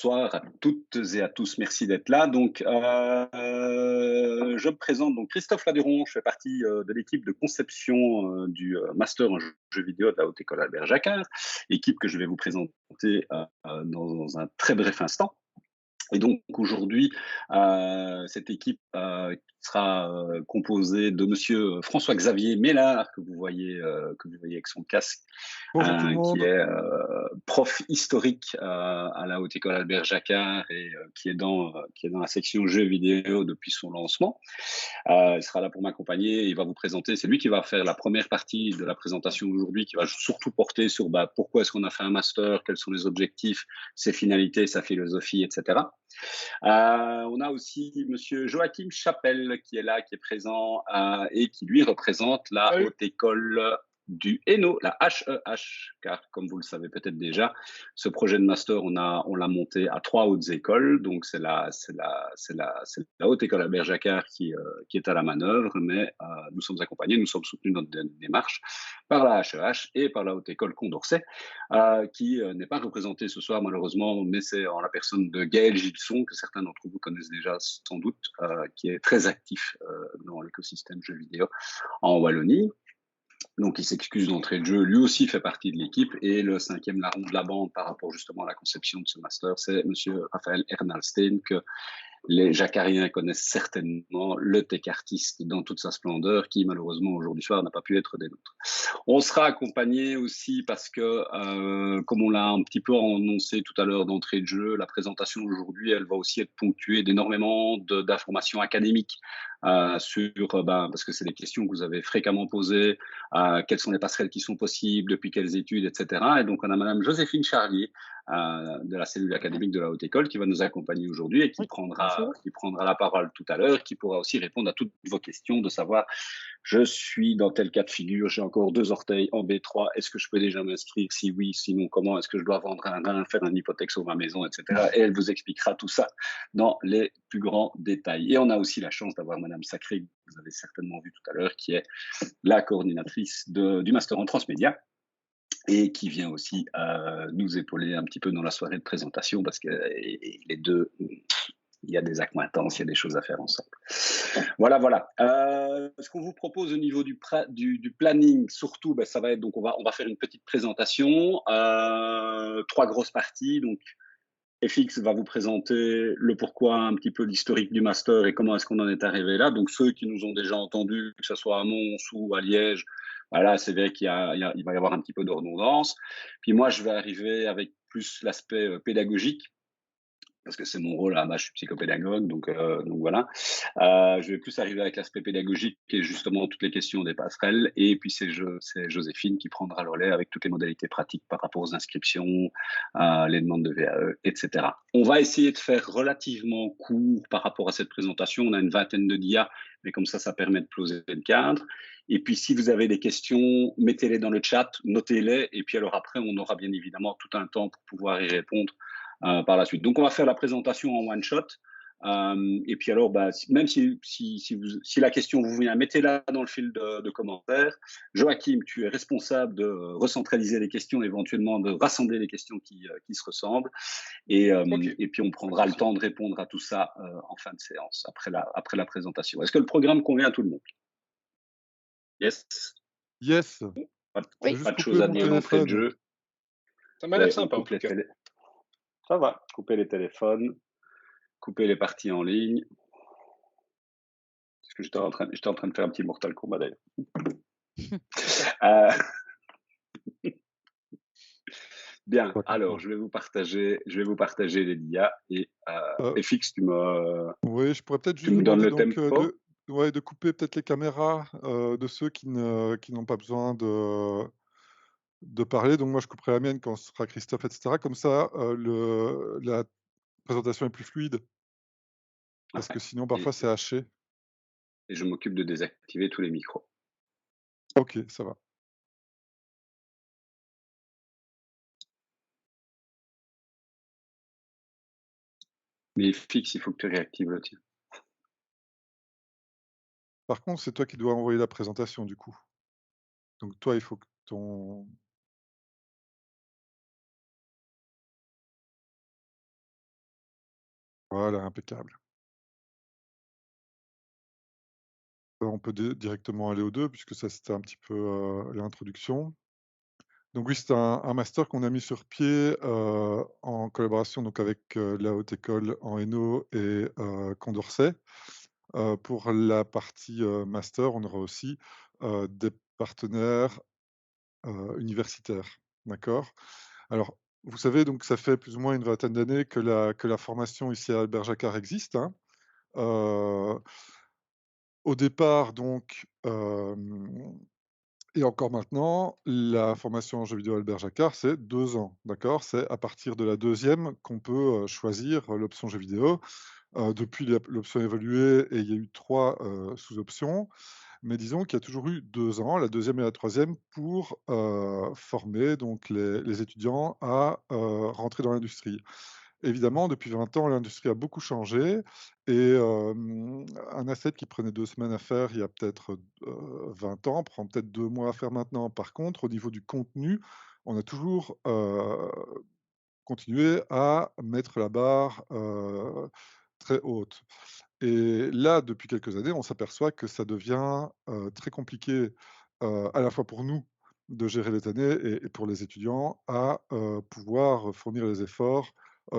bonsoir à toutes et à tous. Merci d'être là. Donc, je me présente. Donc, Christophe Laduron. Je fais partie de l'équipe de conception du master en jeux vidéo de la Haute École Albert Jacquard, équipe que je vais vous présenter dans un très bref instant. Et donc aujourd'hui, cette équipe sera composée de Monsieur François-Xavier Mélard, que vous voyez avec son casque, Bonjour tout le qui monde. est prof historique à la Haute École Albert Jacquard et qui est dans la section jeux vidéo depuis son lancement. Il sera là pour m'accompagner, il va vous présenter. C'est lui qui va faire la première partie de la présentation aujourd'hui, qui va surtout porter sur pourquoi est-ce qu'on a fait un master, quels sont les objectifs, ses finalités, sa philosophie, etc. On a aussi Monsieur Joachim Chapelle qui est là, qui est présent et qui lui représente la Salut. Haute École du Hainaut, la HEH, car comme vous le savez peut-être déjà, ce projet de master, on l'a monté à 3 hautes écoles, donc c'est la Haute École Albert Jacquard qui est à la manœuvre, mais nous sommes accompagnés, nous sommes soutenus dans notre démarche par la HEH et par la Haute École Condorcet, qui n'est pas représentée ce soir malheureusement, mais c'est en la personne de Gaël Gilson, que certains d'entre vous connaissent déjà sans doute, qui est très actif dans l'écosystème jeux vidéo en Wallonie. Donc, il s'excuse d'entrée de jeu. Lui aussi fait partie de l'équipe. Et le cinquième larron de la bande par rapport justement à la conception de ce master, c'est Monsieur Raphaël Ernalstein, que les Jacquariens connaissent certainement, le tech artiste dans toute sa splendeur, qui malheureusement aujourd'hui soir n'a pas pu être des nôtres. On sera accompagné aussi parce que, comme on l'a un petit peu annoncé tout à l'heure d'entrée de jeu, la présentation aujourd'hui, elle va aussi être ponctuée d'énormément d'informations académiques parce que c'est des questions que vous avez fréquemment posées, quelles sont les passerelles qui sont possibles, depuis quelles études, etc. Et donc on a Madame Joséphine Charlier de la cellule académique de la Haute École qui va nous accompagner aujourd'hui et Oui, bonjour. qui prendra la parole tout à l'heure, qui pourra aussi répondre à toutes vos questions de savoir je suis dans tel cas de figure, j'ai encore 2 orteils en B3, est-ce que je peux déjà m'inscrire? Si oui, sinon comment? Est-ce que je dois vendre un rein, faire une hypothèque sur ma maison, etc. Et elle vous expliquera tout ça dans les plus grands détails. Et on a aussi la chance d'avoir Madame Sacré, que vous avez certainement vu tout à l'heure, qui est la coordinatrice du Master en Transmédia et qui vient aussi nous épauler un petit peu dans la soirée de présentation parce que les deux, il y a des accointances, il y a des choses à faire ensemble. Voilà, voilà. Ce qu'on vous propose au niveau du planning, surtout, ça va être, donc on va faire une petite présentation, 3 grosses parties. Donc, FX va vous présenter le pourquoi, un petit peu l'historique du master et comment est-ce qu'on en est arrivé là. Donc, ceux qui nous ont déjà entendus, que ce soit à Mons ou à Liège, voilà, c'est vrai qu'il va y avoir un petit peu de redondance. Puis moi, je vais arriver avec plus l'aspect pédagogique, parce que c'est mon rôle là-bas, je suis psychopédagogue, donc voilà. Je vais plus arriver avec l'aspect pédagogique et justement toutes les questions des passerelles. Et puis c'est Joséphine qui prendra le relais avec toutes les modalités pratiques par rapport aux inscriptions, les demandes de VAE, etc. On va essayer de faire relativement court par rapport à cette présentation. On a une vingtaine de dias, mais comme ça permet de poser le cadre. Et puis si vous avez des questions, mettez-les dans le chat, notez-les. Et puis alors après, on aura bien évidemment tout un temps pour pouvoir y répondre par la suite. Donc, on va faire la présentation en one shot. Et puis alors, même si la question vous vient, mettez-la dans le fil de commentaires. Joachim, tu es responsable de recentraliser les questions, éventuellement de rassembler les questions qui se ressemblent. Ok. Et puis, on prendra le temps de répondre à tout ça en fin de séance, après la présentation. Est-ce que le programme convient à tout le monde? Yes. Yes, je vais Oui, juste Pas de couper choses à mon dire d'entrée de téléphone. jeu. ça m'a l'air Ouais, on sympa en coupe tout les cas. Ça va, couper les téléphones, couper les parties en ligne. Parce que j'étais en train de faire un petit Mortal Kombat d'ailleurs. Euh, bien, Pas alors compris. je vais vous partager les liens et Heu, FX, oui, je pourrais peut-être tu juste nous donnes demander le donc, tempo. de couper peut-être les caméras, de ceux qui n'ont pas besoin de parler. Donc moi, je couperai la mienne quand ce sera Christophe et cetera. Comme ça, la présentation est plus fluide, parce Ouais. que sinon Et, parfois c'est haché. et je m'occupe de désactiver tous les micros. OK, ça va. Mais FX, il faut que tu réactives le tien. Par contre, c'est toi qui dois envoyer la présentation du coup. Donc toi, il faut que ton Voilà, impeccable. On peut directement aller aux 2 puisque ça, c'était un petit peu, l'introduction. Donc oui, c'est un master qu'on a mis sur pied, en collaboration donc avec, la Haute École en Hainaut et Condorcet. Pour la partie, master, on aura aussi, des partenaires, universitaires. D'accord? Alors, vous savez donc ça fait plus ou moins une vingtaine d'années que la formation ici à Albert Jacquard existe, hein. Heu, Au départ donc, et encore maintenant, la formation en jeux vidéo Albert Jacquard, c'est 2 ans, d'accord? C'est à partir de la deuxième qu'on peut, choisir l'option jeux vidéo. Depuis l'option a évolué et il y a eu 3 sous-options, mais disons qu'il y a toujours eu 2 ans, la deuxième et la troisième, pour, former donc les étudiants à, rentrer dans l'industrie. Évidemment, depuis 20 ans, l'industrie a beaucoup changé et un asset qui prenait 2 semaines à faire il y a peut-être, 20 ans, prend peut-être 2 mois à faire maintenant. Par contre, au niveau du contenu, on a toujours, continué à mettre la barre, très haute. Et là, depuis quelques années, on s'aperçoit que ça devient, très compliqué, à la fois pour nous de gérer les années et pour les étudiants à, pouvoir fournir les efforts,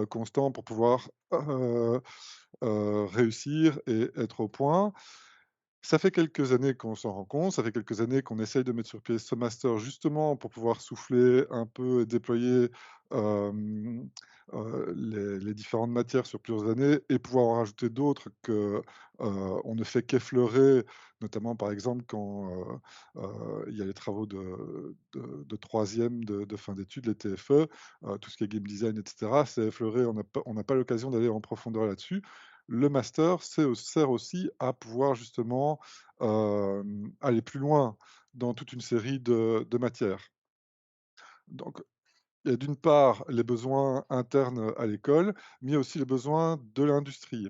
constants pour pouvoir, réussir et être au point. Ça fait quelques années qu'on s'en rend compte, ça fait quelques années qu'on essaye de mettre sur pied ce master justement pour pouvoir souffler un peu et déployer, hem, les différentes matières sur plusieurs années et pouvoir en rajouter d'autres que, on ne fait qu'effleurer, notamment par exemple quand, il y a les travaux de 3e de fin d'études, les TFE, tout ce qui est game design et cetera, c'est effleuré, on n'a pas l'occasion d'aller en profondeur là-dessus. Le master, sert aussi à pouvoir justement, aller plus loin dans toute une série de matières. Donc, il y a d'une part les besoins internes à l'école, mais il y a aussi les besoins de l'industrie.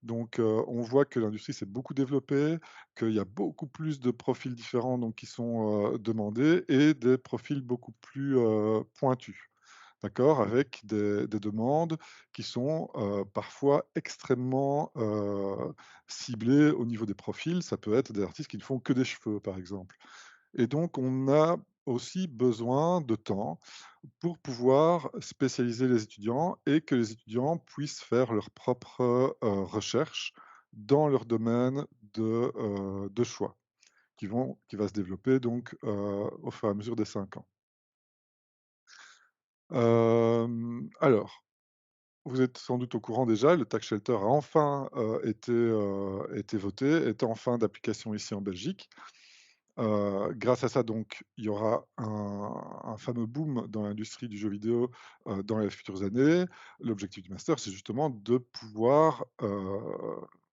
Donc, on voit que l'industrie s'est beaucoup développée, qu'il y a beaucoup plus de profils différents donc qui sont, demandés et des profils beaucoup plus, pointus. D'accord? Avec des demandes qui sont, parfois extrêmement, ciblées au niveau des profils. Ça peut être des artistes qui ne font que des cheveux, par exemple. Et donc on a aussi besoin de temps pour pouvoir spécialiser les étudiants et que les étudiants puissent faire leurs propres, recherches dans leur domaine de choix qui va se développer donc, au fur et à mesure des 5 ans. Alors, vous êtes sans doute au courant déjà, le tax shelter a enfin, été voté, est enfin d'application ici en Belgique. Grâce à ça donc, il y aura un fameux boom dans l'industrie du jeu vidéo, dans les futures années. L'objectif du master, c'est justement de pouvoir,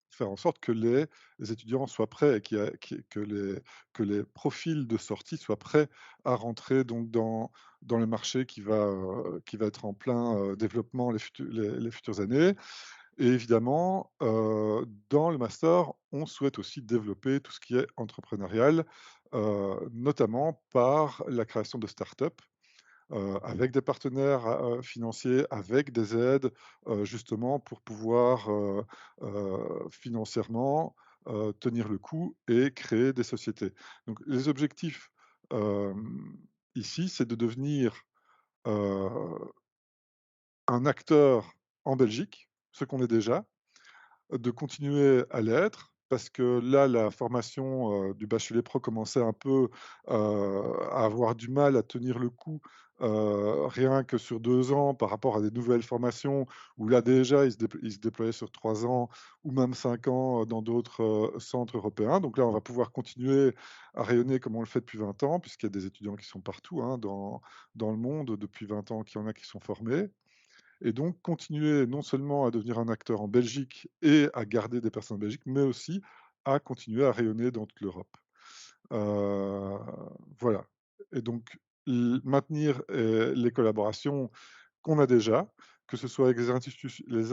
faire en sorte que les étudiants soient prêts et que les profils de sortie soient prêts à rentrer donc dans le marché qui va être en plein, développement les futures années. Et évidemment, dans le master, on souhaite aussi développer tout ce qui est entrepreneurial, notamment par la création de start-up, avec des partenaires, financiers, avec des aides, justement pour pouvoir, financièrement, tenir le coup et créer des sociétés. Donc les objectifs, hem, ici, c'est de devenir, heu, un acteur en Belgique, ce qu'on est déjà, de continuer à l'être, parce que là, la formation, du bachelier pro commençait un peu, à avoir du mal à tenir le coup, rien que sur 2 ans par rapport à des nouvelles formations où là déjà ils se déployaient sur 3 ans ou même 5 ans, dans d'autres, centres européens. Donc là, on va pouvoir continuer à rayonner comme on le fait depuis 20 ans, puisqu'il y a des étudiants qui sont partout, hein, dans le monde depuis 20 ans qu'il y en a qui sont formés. Et donc continuer non seulement à devenir un acteur en Belgique et à garder des personnes en Belgique, mais aussi à continuer à rayonner dans toute l'Europe. Heu, voilà. Et donc maintenir, les collaborations qu'on a déjà, que ce soit avec les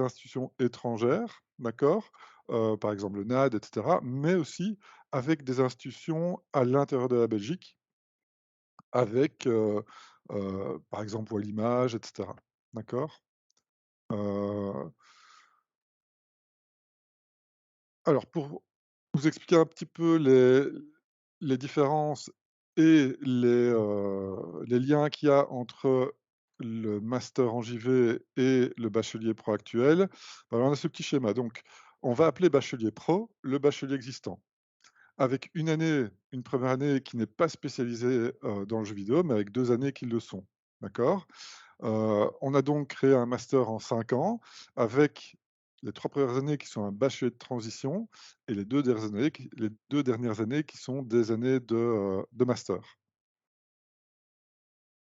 institutions étrangères, d'accord? Par exemple le NAD et cetera, mais aussi avec des institutions à l'intérieur de la Belgique, avec, par exemple Wall'Image et cetera. D'accord? Heu Alors pour vous expliquer un petit peu les différences et les liens qu'il y a entre le master en JV et le bachelier pro actuel, alors on a ce petit schéma. Donc on va appeler bachelier pro le bachelier existant, avec une première année qui n'est pas spécialisée, dans le jeu vidéo, mais avec 2 années qui le sont. D'accord? On a donc créé un master en 5 ans avec les 3 premières années qui sont un bachelier de transition et les 2 dernières années qui sont des années de master.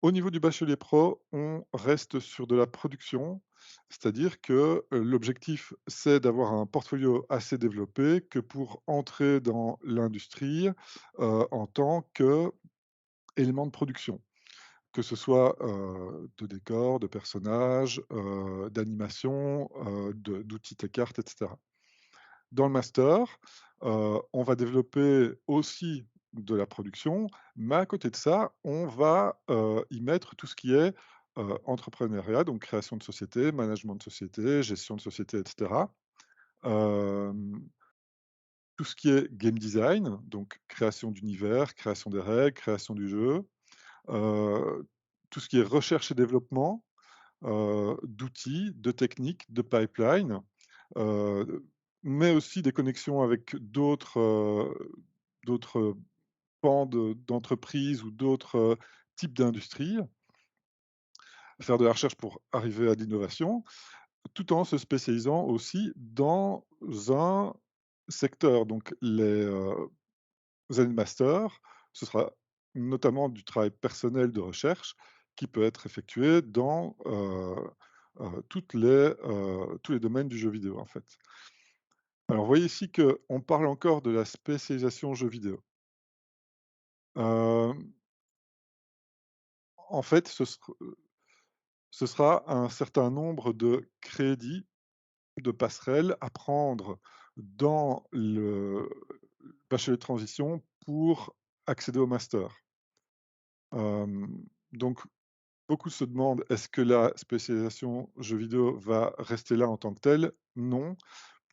Au niveau du bachelier pro, on reste sur de la production, c'est-à-dire que, l'objectif, c'est d'avoir un portfolio assez développé que pour entrer dans l'industrie, en tant qu'élément de production. Que ce soit, de décors, de personnages, d'animation, d'outils tech art et cetera. Dans le master, on va développer aussi de la production, mais à côté de ça, on va, y mettre tout ce qui est, entrepreneuriat, donc création de société, management de société, gestion de société et cetera. Hem, Tout ce qui est game design, donc création d'univers, création des règles, création du jeu. Heu, Tout ce qui est recherche et développement, d'outils, de techniques, de pipeline, heu, mais aussi des connexions avec d'autres pans d'entreprises ou d'autres, types d'industries. Faire de la recherche pour arriver à de l'innovation, tout en se spécialisant aussi dans un secteur. Donc les années de master, ce sera notamment du travail personnel de recherche qui peut être effectué dans, tous les domaines du jeu vidéo, en fait. Alors, vous voyez ici qu'on parle encore de la spécialisation jeux vidéo. Hem, En fait, ce sera un certain nombre de crédits, de passerelles à prendre dans le bachelier de transition pour accéder au master. Donc beaucoup se demandent: «Est-ce que la spécialisation jeux vidéo va rester là en tant que telle?» Non,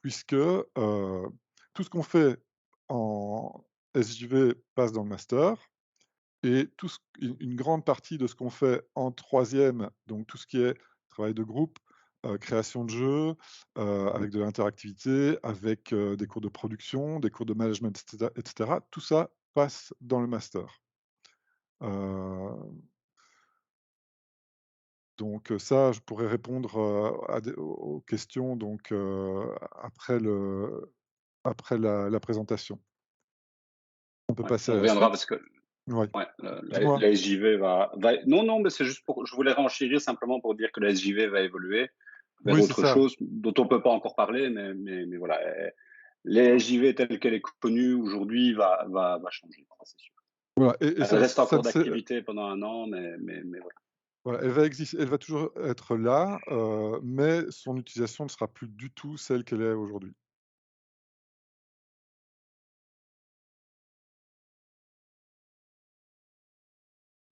puisque, tout ce qu'on fait en SJV passe dans le master et tout ce une grande partie de ce qu'on fait en troisième, donc tout ce qui est travail de groupe, création de jeux, avec de l'interactivité, avec, des cours de production, des cours de management et cetera, tout ça passe dans le master. Heu Donc ça, je pourrais répondre, aux questions donc après la présentation. On peut Ouais, passer on à la reviendra suite? parce que Oui. ouais, Dis-moi? la SJV va non, non, mais c'est juste pour je voulais renchérir simplement pour dire que la SJV va évoluer vers Oui, c'est autre ça. chose dont on peut pas encore parler, mais voilà, les SJV telle qu'elle est connue aujourd'hui va changer, ça c'est sûr. Voilà et Elle reste ça encore ne s'est d'activité pendant un an, mais voilà. voilà, elle va toujours être là, mais son utilisation ne sera plus du tout celle qu'elle est aujourd'hui.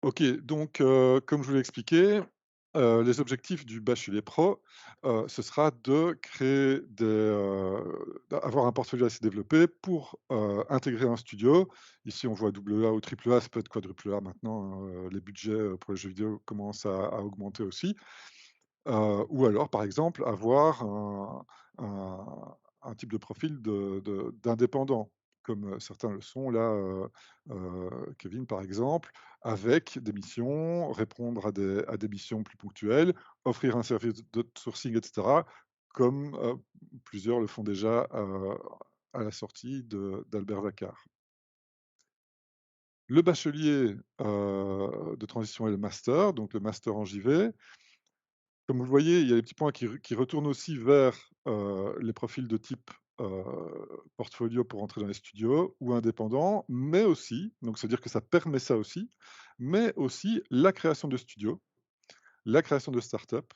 OK, donc comme je vous l'ai expliqué, les objectifs du bachelier pro, ce sera de créer d'avoir un portfolio assez développé pour, intégrer un studio. Ici, on voit double A ou triple A, ça peut être quadruple A maintenant, les budgets, pour les jeux vidéo commencent à augmenter aussi. Ou alors, par exemple, avoir un un type de profil d'indépendant, comme, certains le sont là, Kevin par exemple, avec des missions, répondre à des missions plus ponctuelles, offrir un service d'outsourcing et cetera, comme, plusieurs le font déjà, à la sortie d'Albert Vaccar. Le bachelier, de transition et le master, donc le master en JV, comme vous le voyez, il y a des petits points qui retournent aussi vers, les profils de type, heu, portfolio pour entrer dans les studios ou indépendants, mais aussi, donc c'est-à-dire que ça permet ça aussi, mais aussi la création de studios, la création de start-up,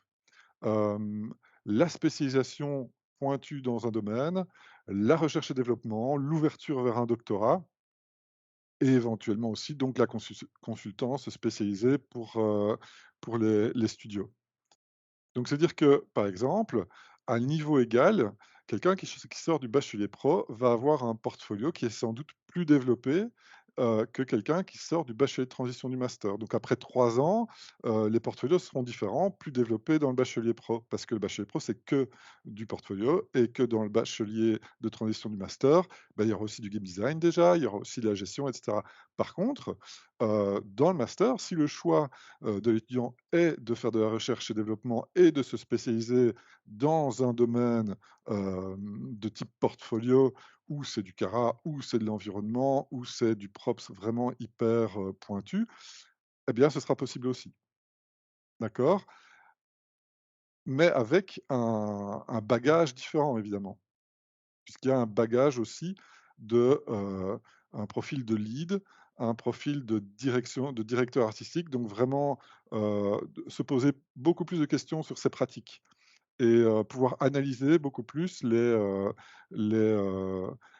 hem, la spécialisation pointue dans un domaine, la recherche et développement, l'ouverture vers un doctorat et éventuellement aussi donc la consultance spécialisée pour les studios. Donc c'est-à-dire que, par exemple, à niveau égal, Quelqu'un qui sort du bachelier pro va avoir un portfolio qui est sans doute plus développé, que quelqu'un qui sort du bachelier de transition du master. Donc après 3 ans, les portfolios seront différents, plus développés dans le bachelier pro. Parce que le bachelier pro, c'est que du portfolio et que dans le bachelier de transition du master, bah, il y aura aussi du game design déjà, il y aura aussi de la gestion et cetera. Par contre, dans le master, si le choix, de l'étudiant est de faire de la recherche et développement et de se spécialiser dans un domaine de type portfolio, où c'est du Cara, où c'est de l'environnement, où c'est du props vraiment hyper, pointu, eh bien, ce sera possible aussi. D'accord? Mais avec un bagage différent évidemment, puisqu'il y a un bagage aussi un profil de lead, un profil de direction de directeur artistique, donc vraiment, de se poser beaucoup plus de questions sur ses pratiques. Et pouvoir analyser beaucoup plus les, heu,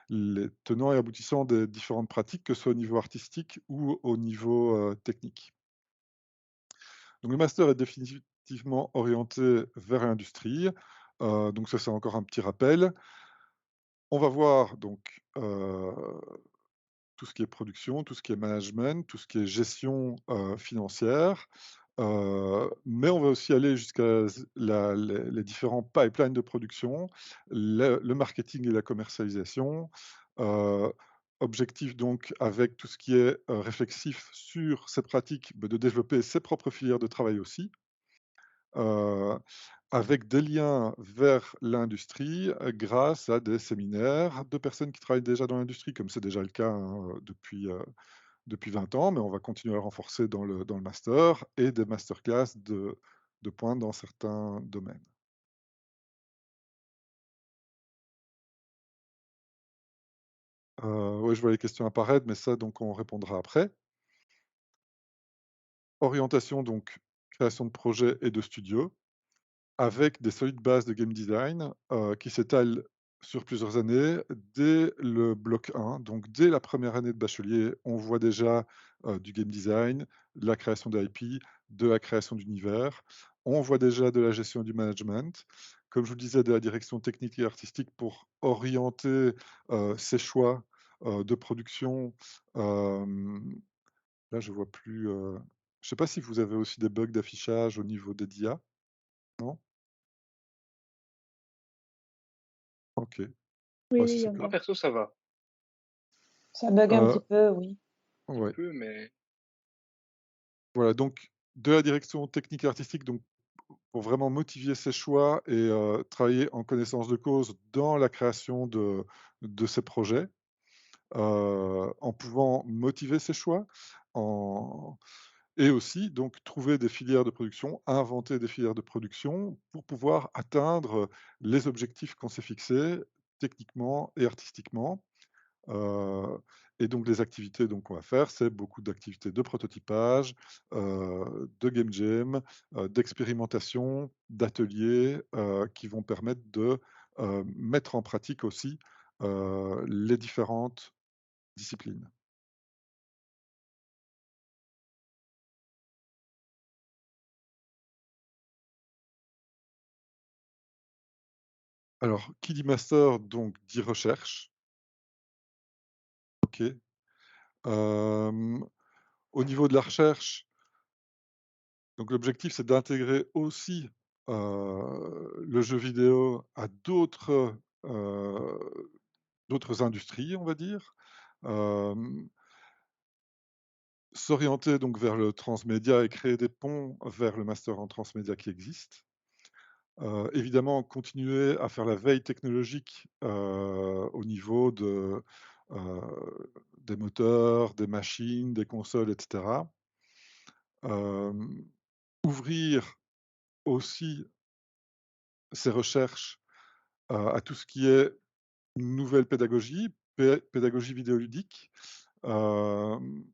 les tenants et aboutissants des différentes pratiques, que ce soit au niveau artistique ou au niveau, technique. Donc le master est définitivement orienté vers l'industrie, donc ça, c'est encore un petit rappel. On va voir donc, tout ce qui est production, tout ce qui est management, tout ce qui est gestion, financière, mais on va aussi aller jusqu'à les différents pipelines de production, le marketing et la commercialisation. Heu, Objectif donc avec tout ce qui est, réflexif sur ces pratiques, bah, de développer ses propres filières de travail aussi, heu, avec des liens vers l'industrie, grâce à des séminaires de personnes qui travaillent déjà dans l'industrie, comme c'est déjà le cas, hein, depuis 20 ans, mais on va continuer à le renforcer dans le master et des masterclass de pointe dans certains domaines. Ouais, je vois les questions apparaître, mais ça, donc on répondra après. Orientation donc création de projets et de studios, avec des solides bases de game design, qui s'étalent sur plusieurs années. Dès le bloc 1, donc dès la première année de bachelier, on voit déjà, du game design, de la création d'IP, de la création d'univers. On voit déjà de la gestion du management. Comme je vous le disais, de la direction technique et artistique pour orienter, ses choix, de production. Là, je vois plus, je sais pas si vous avez aussi des bugs d'affichage au niveau des DIA? Non? OK. Oui, Bah, il si y c'est en que Moi, a. perso, ça va. Ça bug un petit heu, peu, oui. Un petit ouais, peu, mais voilà, donc de la direction technique et artistique, donc pour vraiment motiver ses choix et travailler en connaissance de cause dans la création de ses projets, en pouvant motiver ses choix, en et aussi donc trouver des filières de production, inventer des filières de production pour pouvoir atteindre les objectifs qu'on s'est fixés techniquement et artistiquement. Heu et donc les activités donc qu'on va faire, c'est beaucoup d'activités de prototypage, de game jam, d'expérimentation, d'ateliers, qui vont permettre de, mettre en pratique aussi, les différentes disciplines. Alors, qui dit master donc dit recherche, OK. Hem, Au niveau de la recherche, donc l'objectif, c'est d'intégrer aussi, le jeu vidéo à d'autres industries, on va dire. Hem, S'orienter donc vers le transmédia et créer des ponts vers le master en transmédia qui existe. Évidemment, continuer à faire la veille technologique, au niveau des moteurs, des machines, des consoles et cetera. Ouvrir aussi ses recherches, à tout ce qui est nouvelle pédagogie, pédagogie vidéoludique, hem,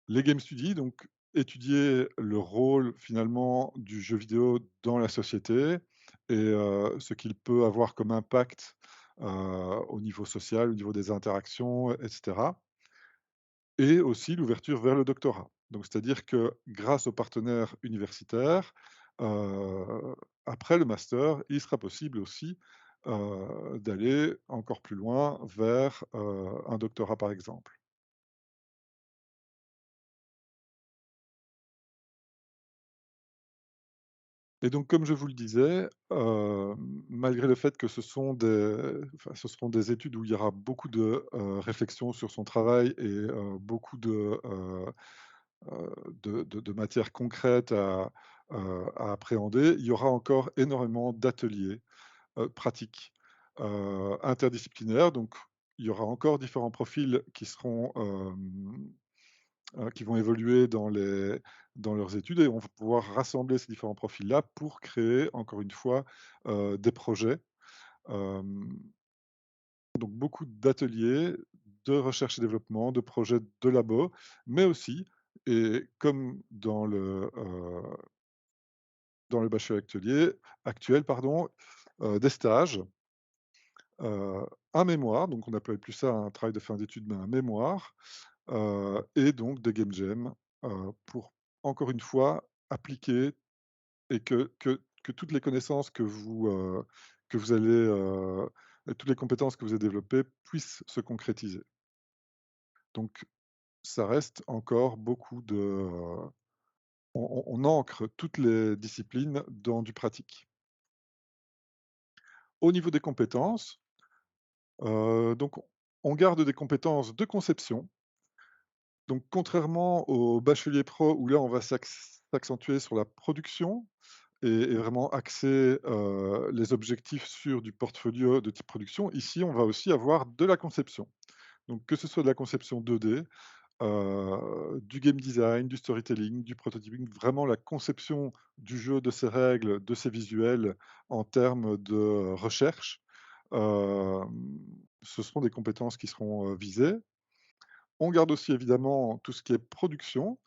les game studies, donc étudier le rôle finalement du jeu vidéo dans la société et ce qu'il peut avoir comme impact, au niveau social, au niveau des interactions et cetera. Et aussi l'ouverture vers le doctorat. Donc c'est-à-dire que grâce aux partenaires universitaires, après le master, il sera possible aussi, d'aller encore plus loin vers un doctorat, par exemple. Et donc, comme je vous le disais, malgré le fait que ce seront des études où il y aura beaucoup de réflexion sur son travail et beaucoup de matières concrètes à appréhender, il y aura encore énormément d'ateliers pratiques interdisciplinaires. Donc, il y aura encore différents profils qui vont évoluer dans leurs études et on va pouvoir rassembler ces différents profils-là pour créer, encore une fois, des projets. Donc beaucoup d'ateliers, de recherche et développement, de projets de labo, mais aussi, et comme dans le bachelor actuel, des stages, un mémoire, donc on n'appelle plus ça un travail de fin d'études, mais un mémoire, et donc des game jams pour, encore une fois, appliquer et que toutes les connaissances que vous allez, et toutes les compétences que vous avez développées puissent se concrétiser. Donc ça reste encore beaucoup on ancre toutes les disciplines dans du pratique. Au niveau des compétences, donc on garde des compétences de conception. Donc contrairement au bachelier pro où là on va s'accentuer sur la production et vraiment axer les objectifs sur du portfolio de type production, ici on va aussi avoir de la conception. Donc que ce soit de la conception 2D, du game design, du storytelling, du prototyping, vraiment la conception du jeu, de ses règles, de ses visuels en termes de recherche, ce seront des compétences qui seront visées. On garde aussi évidemment tout ce qui est production,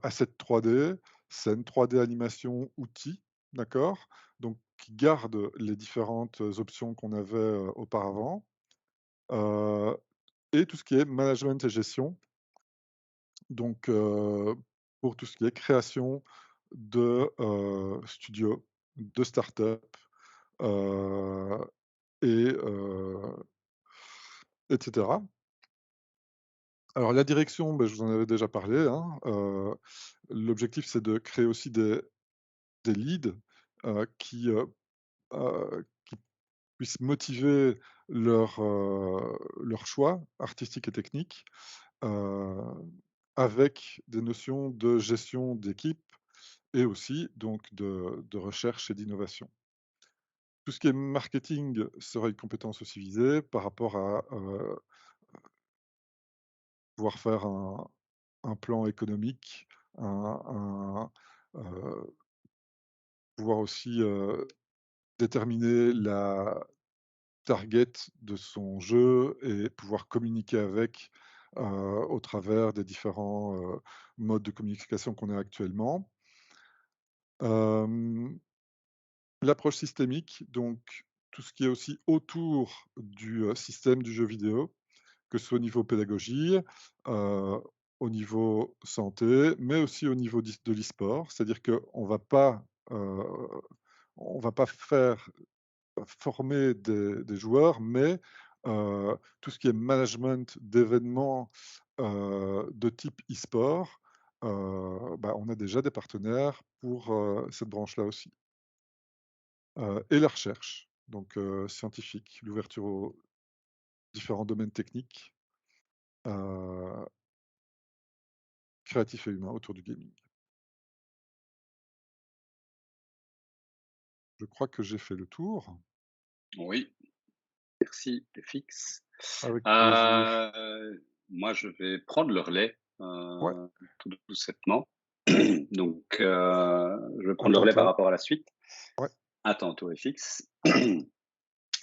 assets 3D, scène 3D, animation, outils, d'accord? Donc qui gardent les différentes options qu'on avait auparavant. Et tout ce qui est management et gestion, donc pour tout ce qui est création de studios, de start-up, et etc. Alors la direction, je vous en avais déjà parlé, hein, l'objectif c'est de créer aussi des leads qui puissent motiver leur choix artistique et technique, avec des notions de gestion d'équipe et aussi donc de recherche et d'innovation. Tout ce qui est marketing sera une compétence aussi visée par rapport à pouvoir faire un plan économique, pouvoir aussi déterminer la target de son jeu et pouvoir communiquer avec au travers des différents modes de communication qu'on a actuellement. L'approche systémique, donc tout ce qui est aussi autour du système du jeu vidéo, que ce soit au niveau pédagogie, au niveau santé, mais aussi au niveau de l'e-sport. C'est-à-dire qu'on va pas faire former des joueurs, mais tout ce qui est management d'événements de type e-sport, on a déjà des partenaires pour cette branche-là aussi. Et la recherche, donc scientifique, l'ouverture aux différents domaines techniques, créatifs et humains autour du gaming. Je crois que j'ai fait le tour. Oui, merci, FX. Avec plaisir. Moi, je vais prendre le relais Ouais. tout doucettement. Donc, je vais prendre le relais par rapport à la suite. Ouais. À tantôt, FX.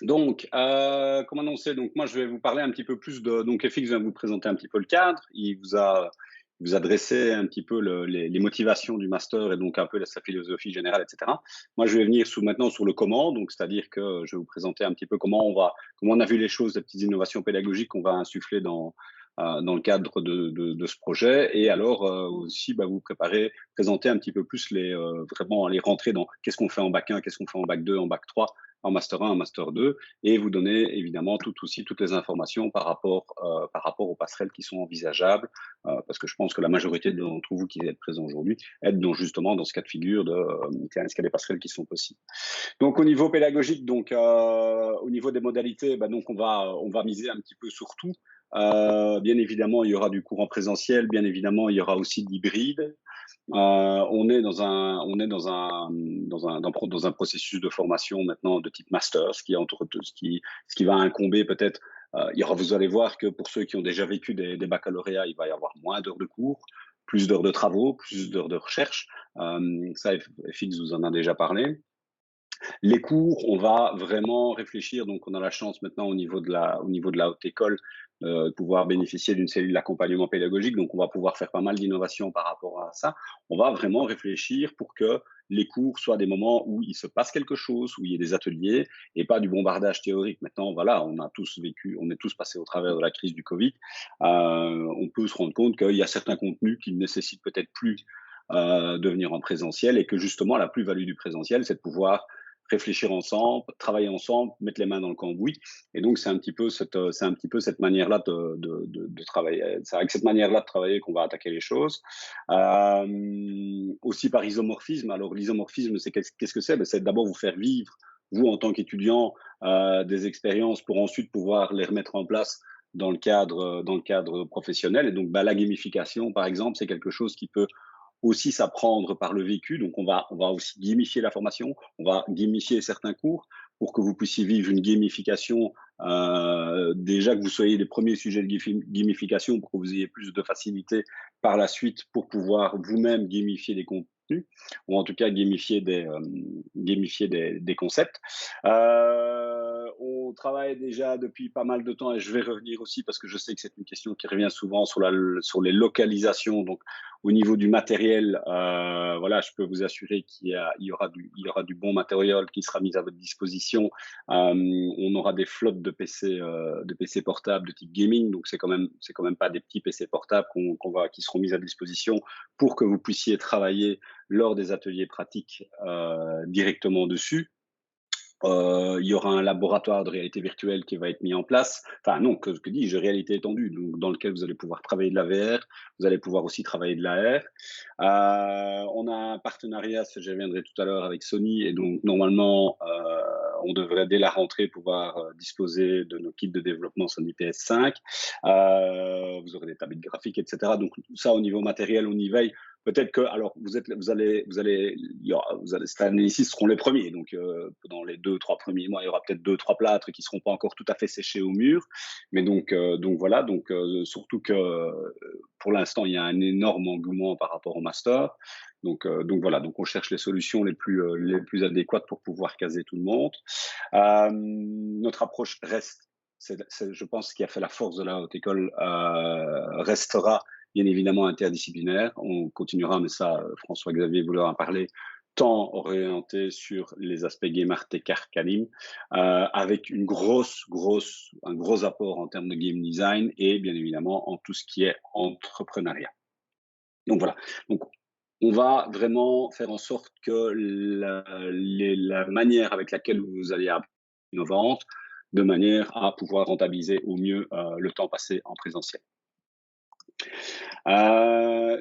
Donc, comme annoncé, donc moi, je vais vous parler un petit peu plus de... Donc, FX vient vous présenter un petit peu le cadre. Il vous a dressé un petit peu les motivations du master et donc un peu sa philosophie générale, etc. Moi, je vais venir maintenant sur le comment. Donc, c'est-à-dire que je vais vous présenter un petit peu comment on a vu les choses, les petites innovations pédagogiques qu'on va insuffler dans le cadre de ce projet, et alors aussi vous présenter un petit peu plus vraiment les rentrées dans qu'est-ce qu'on fait en bac 1, qu'est-ce qu'on fait en bac 2, en bac 3, en Master 1, en Master 2, et vous donner évidemment toutes les informations par rapport aux passerelles qui sont envisageables, parce que je pense que la majorité d'entre vous qui êtes présents aujourd'hui êtes justement dans ce cas de figure de est-ce qu'il y a des passerelles qui sont possibles. Donc au niveau pédagogique, au niveau des modalités, donc on va miser un petit peu sur tout. Bien évidemment, il y aura du cours en présentiel, bien évidemment, il y aura aussi de l'hybride. On est dans un processus de formation maintenant de type master, ce qui va incomber peut-être. Vous allez voir que pour ceux qui ont déjà vécu des baccalauréats, il va y avoir moins d'heures de cours, plus d'heures de travaux, plus d'heures de recherche. Ça, FX vous en a déjà parlé. Les cours, on va vraiment réfléchir. Donc, on a la chance maintenant au niveau de la haute école de pouvoir bénéficier d'une cellule d'accompagnement pédagogique. Donc, on va pouvoir faire pas mal d'innovations par rapport à ça. On va vraiment réfléchir pour que les cours soient des moments où il se passe quelque chose, où il y ait des ateliers et pas du bombardage théorique. Maintenant, voilà, on est tous passés au travers de la crise du Covid. On peut se rendre compte qu'il y a certains contenus qui ne nécessitent peut-être plus de venir en présentiel et que justement, la plus-value du présentiel, c'est de pouvoir réfléchir ensemble, travailler ensemble, mettre les mains dans le cambouis. Et donc, c'est un petit peu cette manière-là de travailler. C'est avec cette manière-là de travailler qu'on va attaquer les choses. Aussi par isomorphisme. Alors, l'isomorphisme, qu'est-ce que c'est? C'est d'abord vous faire vivre, vous, en tant qu'étudiant, des expériences pour ensuite pouvoir les remettre en place dans le cadre professionnel. Et donc, la gamification, par exemple, c'est quelque chose qui peut aussi s'apprendre par le vécu. Donc, on va aussi gamifier la formation, on va gamifier certains cours pour que vous puissiez vivre une gamification, déjà que vous soyez les premiers sujets de gamification pour que vous ayez plus de facilité par la suite pour pouvoir vous-même gamifier des contenus ou en tout cas gamifier des concepts. On travaille déjà depuis pas mal de temps et je vais revenir aussi parce que je sais que c'est une question qui revient souvent sur les localisations. Donc, au niveau du matériel, voilà, je peux vous assurer qu'il y aura du bon matériel qui sera mis à votre disposition. On aura des flottes de PC portables de type gaming, donc c'est quand même pas des petits PC portables qui seront mis à disposition pour que vous puissiez travailler lors des ateliers pratiques directement dessus. Il y aura un laboratoire de réalité virtuelle qui va être mis en place. Enfin non, que dis-je, réalité étendue, donc dans lequel vous allez pouvoir travailler de la VR, vous allez pouvoir aussi travailler de l'AR. On a un partenariat, je reviendrai tout à l'heure, avec Sony, et donc normalement, on devrait dès la rentrée pouvoir disposer de nos kits de développement Sony PS5. Vous aurez des tablettes graphiques, etc. Donc ça, au niveau matériel, on y veille. Peut-être que, alors, cette année-ci, ce seront les premiers. Donc, dans les 2-3 premiers mois, il y aura peut-être 2-3 plâtres qui ne seront pas encore tout à fait séchés au mur. Mais donc voilà. Donc, surtout que pour l'instant, il y a un énorme engouement par rapport au master. Donc voilà. Donc, on cherche les solutions les plus adéquates pour pouvoir caser tout le monde. Notre approche reste, je pense, ce qui a fait la force de la haute école, restera bien évidemment interdisciplinaire. On continuera, mais ça, François-Xavier voulait en parler, tant orienté sur les aspects Game-Art et Carcanim, avec un gros apport en termes de game design et bien évidemment en tout ce qui est entrepreneuriat. Donc voilà. Donc, on va vraiment faire en sorte que la manière avec laquelle vous allez apprendre innovante, de manière à pouvoir rentabiliser au mieux le temps passé en présentiel.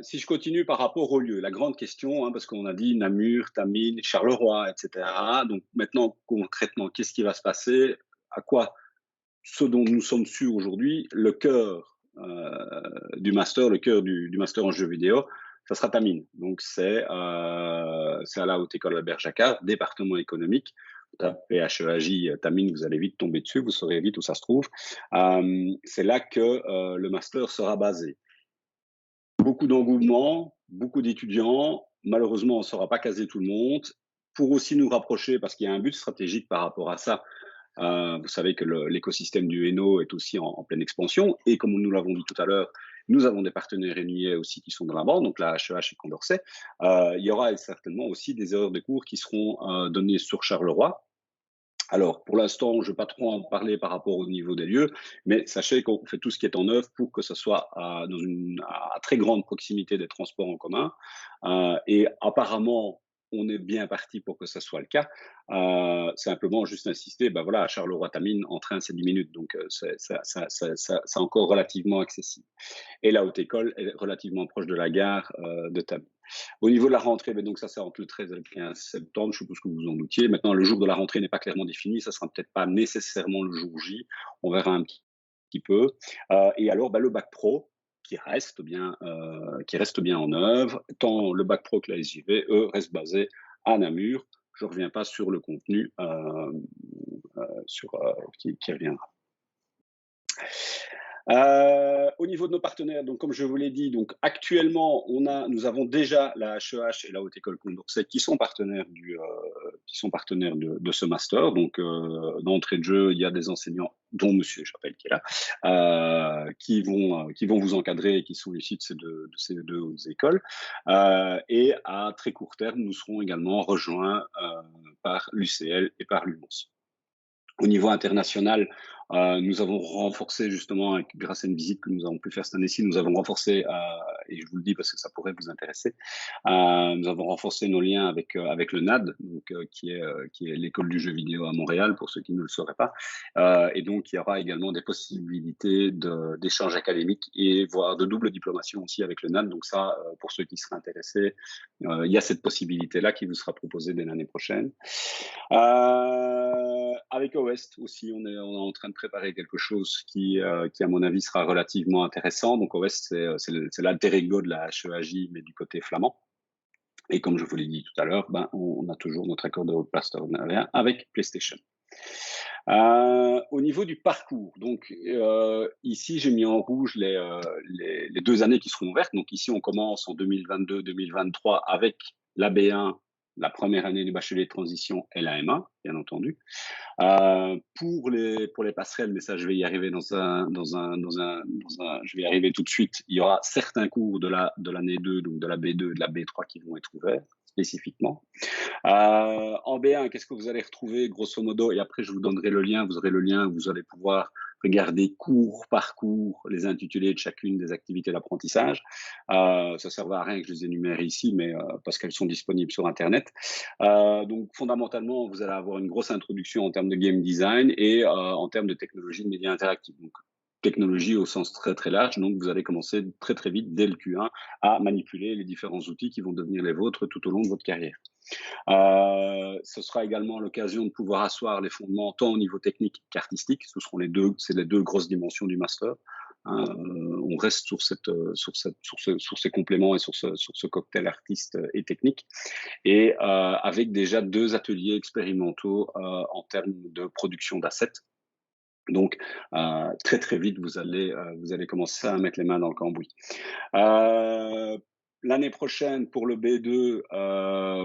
Si je continue par rapport au lieu, la grande question, parce qu'on a dit Namur, Tamines, Charleroi, etc. Donc maintenant, concrètement, qu'est-ce qui va se passer? Ce dont nous sommes sûrs aujourd'hui, le cœur du master, le cœur du master en jeux vidéo, ça sera Tamines. Donc c'est à la Haute École Albert Jacquard, département économique. Tapez HEAJ Tamines, vous allez vite tomber dessus, vous saurez vite où ça se trouve. C'est là que le master sera basé. Beaucoup d'engouement, beaucoup d'étudiants. Malheureusement, on ne saura pas caser tout le monde. Pour aussi nous rapprocher, parce qu'il y a un but stratégique par rapport à ça, vous savez que l'écosystème du Hainaut est aussi en pleine expansion. Et comme nous l'avons dit tout à l'heure, nous avons des partenaires réuniers aussi qui sont dans la bande, donc la HEH et Condorcet. Il y aura certainement aussi des heures de cours qui seront données sur Charleroi. Alors, pour l'instant, je ne vais pas trop en parler par rapport au niveau des lieux, mais sachez qu'on fait tout ce qui est en œuvre pour que ce soit à très grande proximité des transports en commun. Et apparemment, on est bien parti pour que ça soit le cas. Simplement, juste insister, ben voilà, à Charleroi-Tamines, en train, c'est 10 minutes, donc c'est encore relativement accessible. Et la haute école est relativement proche de la gare de Tamines. Au niveau de la rentrée, ben donc ça c'est entre le 13 et le 15 septembre, je suppose que vous en doutiez. Maintenant, le jour de la rentrée n'est pas clairement défini, ça sera peut-être pas nécessairement le jour J, on verra un petit peu. Et alors, ben, le bac pro, qui reste bien en œuvre, tant le bac pro que la SJV, eux, restent basés à Namur. Je ne reviens pas sur le contenu qui reviendra. Au niveau de nos partenaires, donc comme je vous l'ai dit, donc actuellement nous avons déjà la HEH et la Haute École Condorcet qui sont partenaires de ce master. Donc d'entrée de jeu, il y a des enseignants, dont Monsieur Chapelle qui est là, qui vont vous encadrer et qui sont issus de ces deux hautes écoles. Et à très court terme, nous serons également rejoints par l'UCL et par l'UNOS. Au niveau international, nous avons renforcé justement, grâce à une visite que nous avons pu faire cette année-ci, nous avons renforcé, et je vous le dis parce que ça pourrait vous intéresser, nous avons renforcé nos liens avec le NAD, donc, qui est l'école du jeu vidéo à Montréal, pour ceux qui ne le sauraient pas. Et donc, il y aura également des possibilités d'échanges académiques et voire de double diplomation aussi avec le NAD. Donc ça, pour ceux qui seraient intéressés, il y a cette possibilité-là qui vous sera proposée dès l'année prochaine. Avec OEST aussi, on est en train de préparer quelque chose qui à mon avis sera relativement intéressant. Donc OEST, c'est l'alter ego de la HEAJ, mais du côté flamand. Et comme je vous l'ai dit tout à l'heure, on a toujours notre accord de partenariat avec PlayStation. Au niveau du parcours, donc ici j'ai mis en rouge les 2 années qui seront ouvertes. Donc ici on commence en 2022-2023 avec la B1, la première année du bachelier de transition et la M1, bien entendu. Pour les passerelles, mais ça je vais y arriver je vais y arriver tout de suite. Il y aura certains cours de l'année 2, donc de la B2 et de la B3 qui vont être ouverts spécifiquement. En B1, qu'est-ce que vous allez retrouver grosso modo? Et après je vous donnerai le lien, vous aurez le lien, vous allez pouvoir regarder cours par cours les intitulés de chacune des activités d'apprentissage. Ça ne servira à rien que je les énumère ici, mais parce qu'elles sont disponibles sur Internet. Donc fondamentalement, vous allez avoir une grosse introduction en termes de game design et en termes de technologie de médias interactifs. Donc technologie au sens très très large, donc vous allez commencer très très vite dès le Q1 à manipuler les différents outils qui vont devenir les vôtres tout au long de votre carrière. Ce sera également l'occasion de pouvoir asseoir les fondements tant au niveau technique qu'artistique. C'est les deux grosses dimensions du master. On reste sur ces compléments et sur ce cocktail artiste et technique, et avec déjà 2 ateliers expérimentaux en termes de production d'assets. Donc très très vite vous allez commencer à mettre les mains dans le cambouis. L'année prochaine pour le B2, là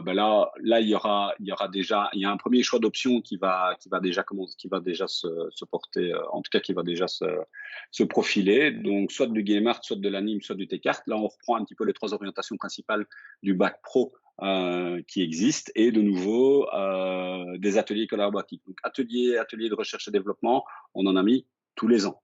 il y aura déjà, il y a un premier choix d'option qui va déjà se porter, en tout cas qui va déjà se profiler. Donc soit du game art, soit de l'anime, soit du tech art. Là on reprend un petit peu les 3 orientations principales du bac pro qui existent, et de nouveau des ateliers collaboratifs. Donc ateliers de recherche et développement, on en a mis tous les ans.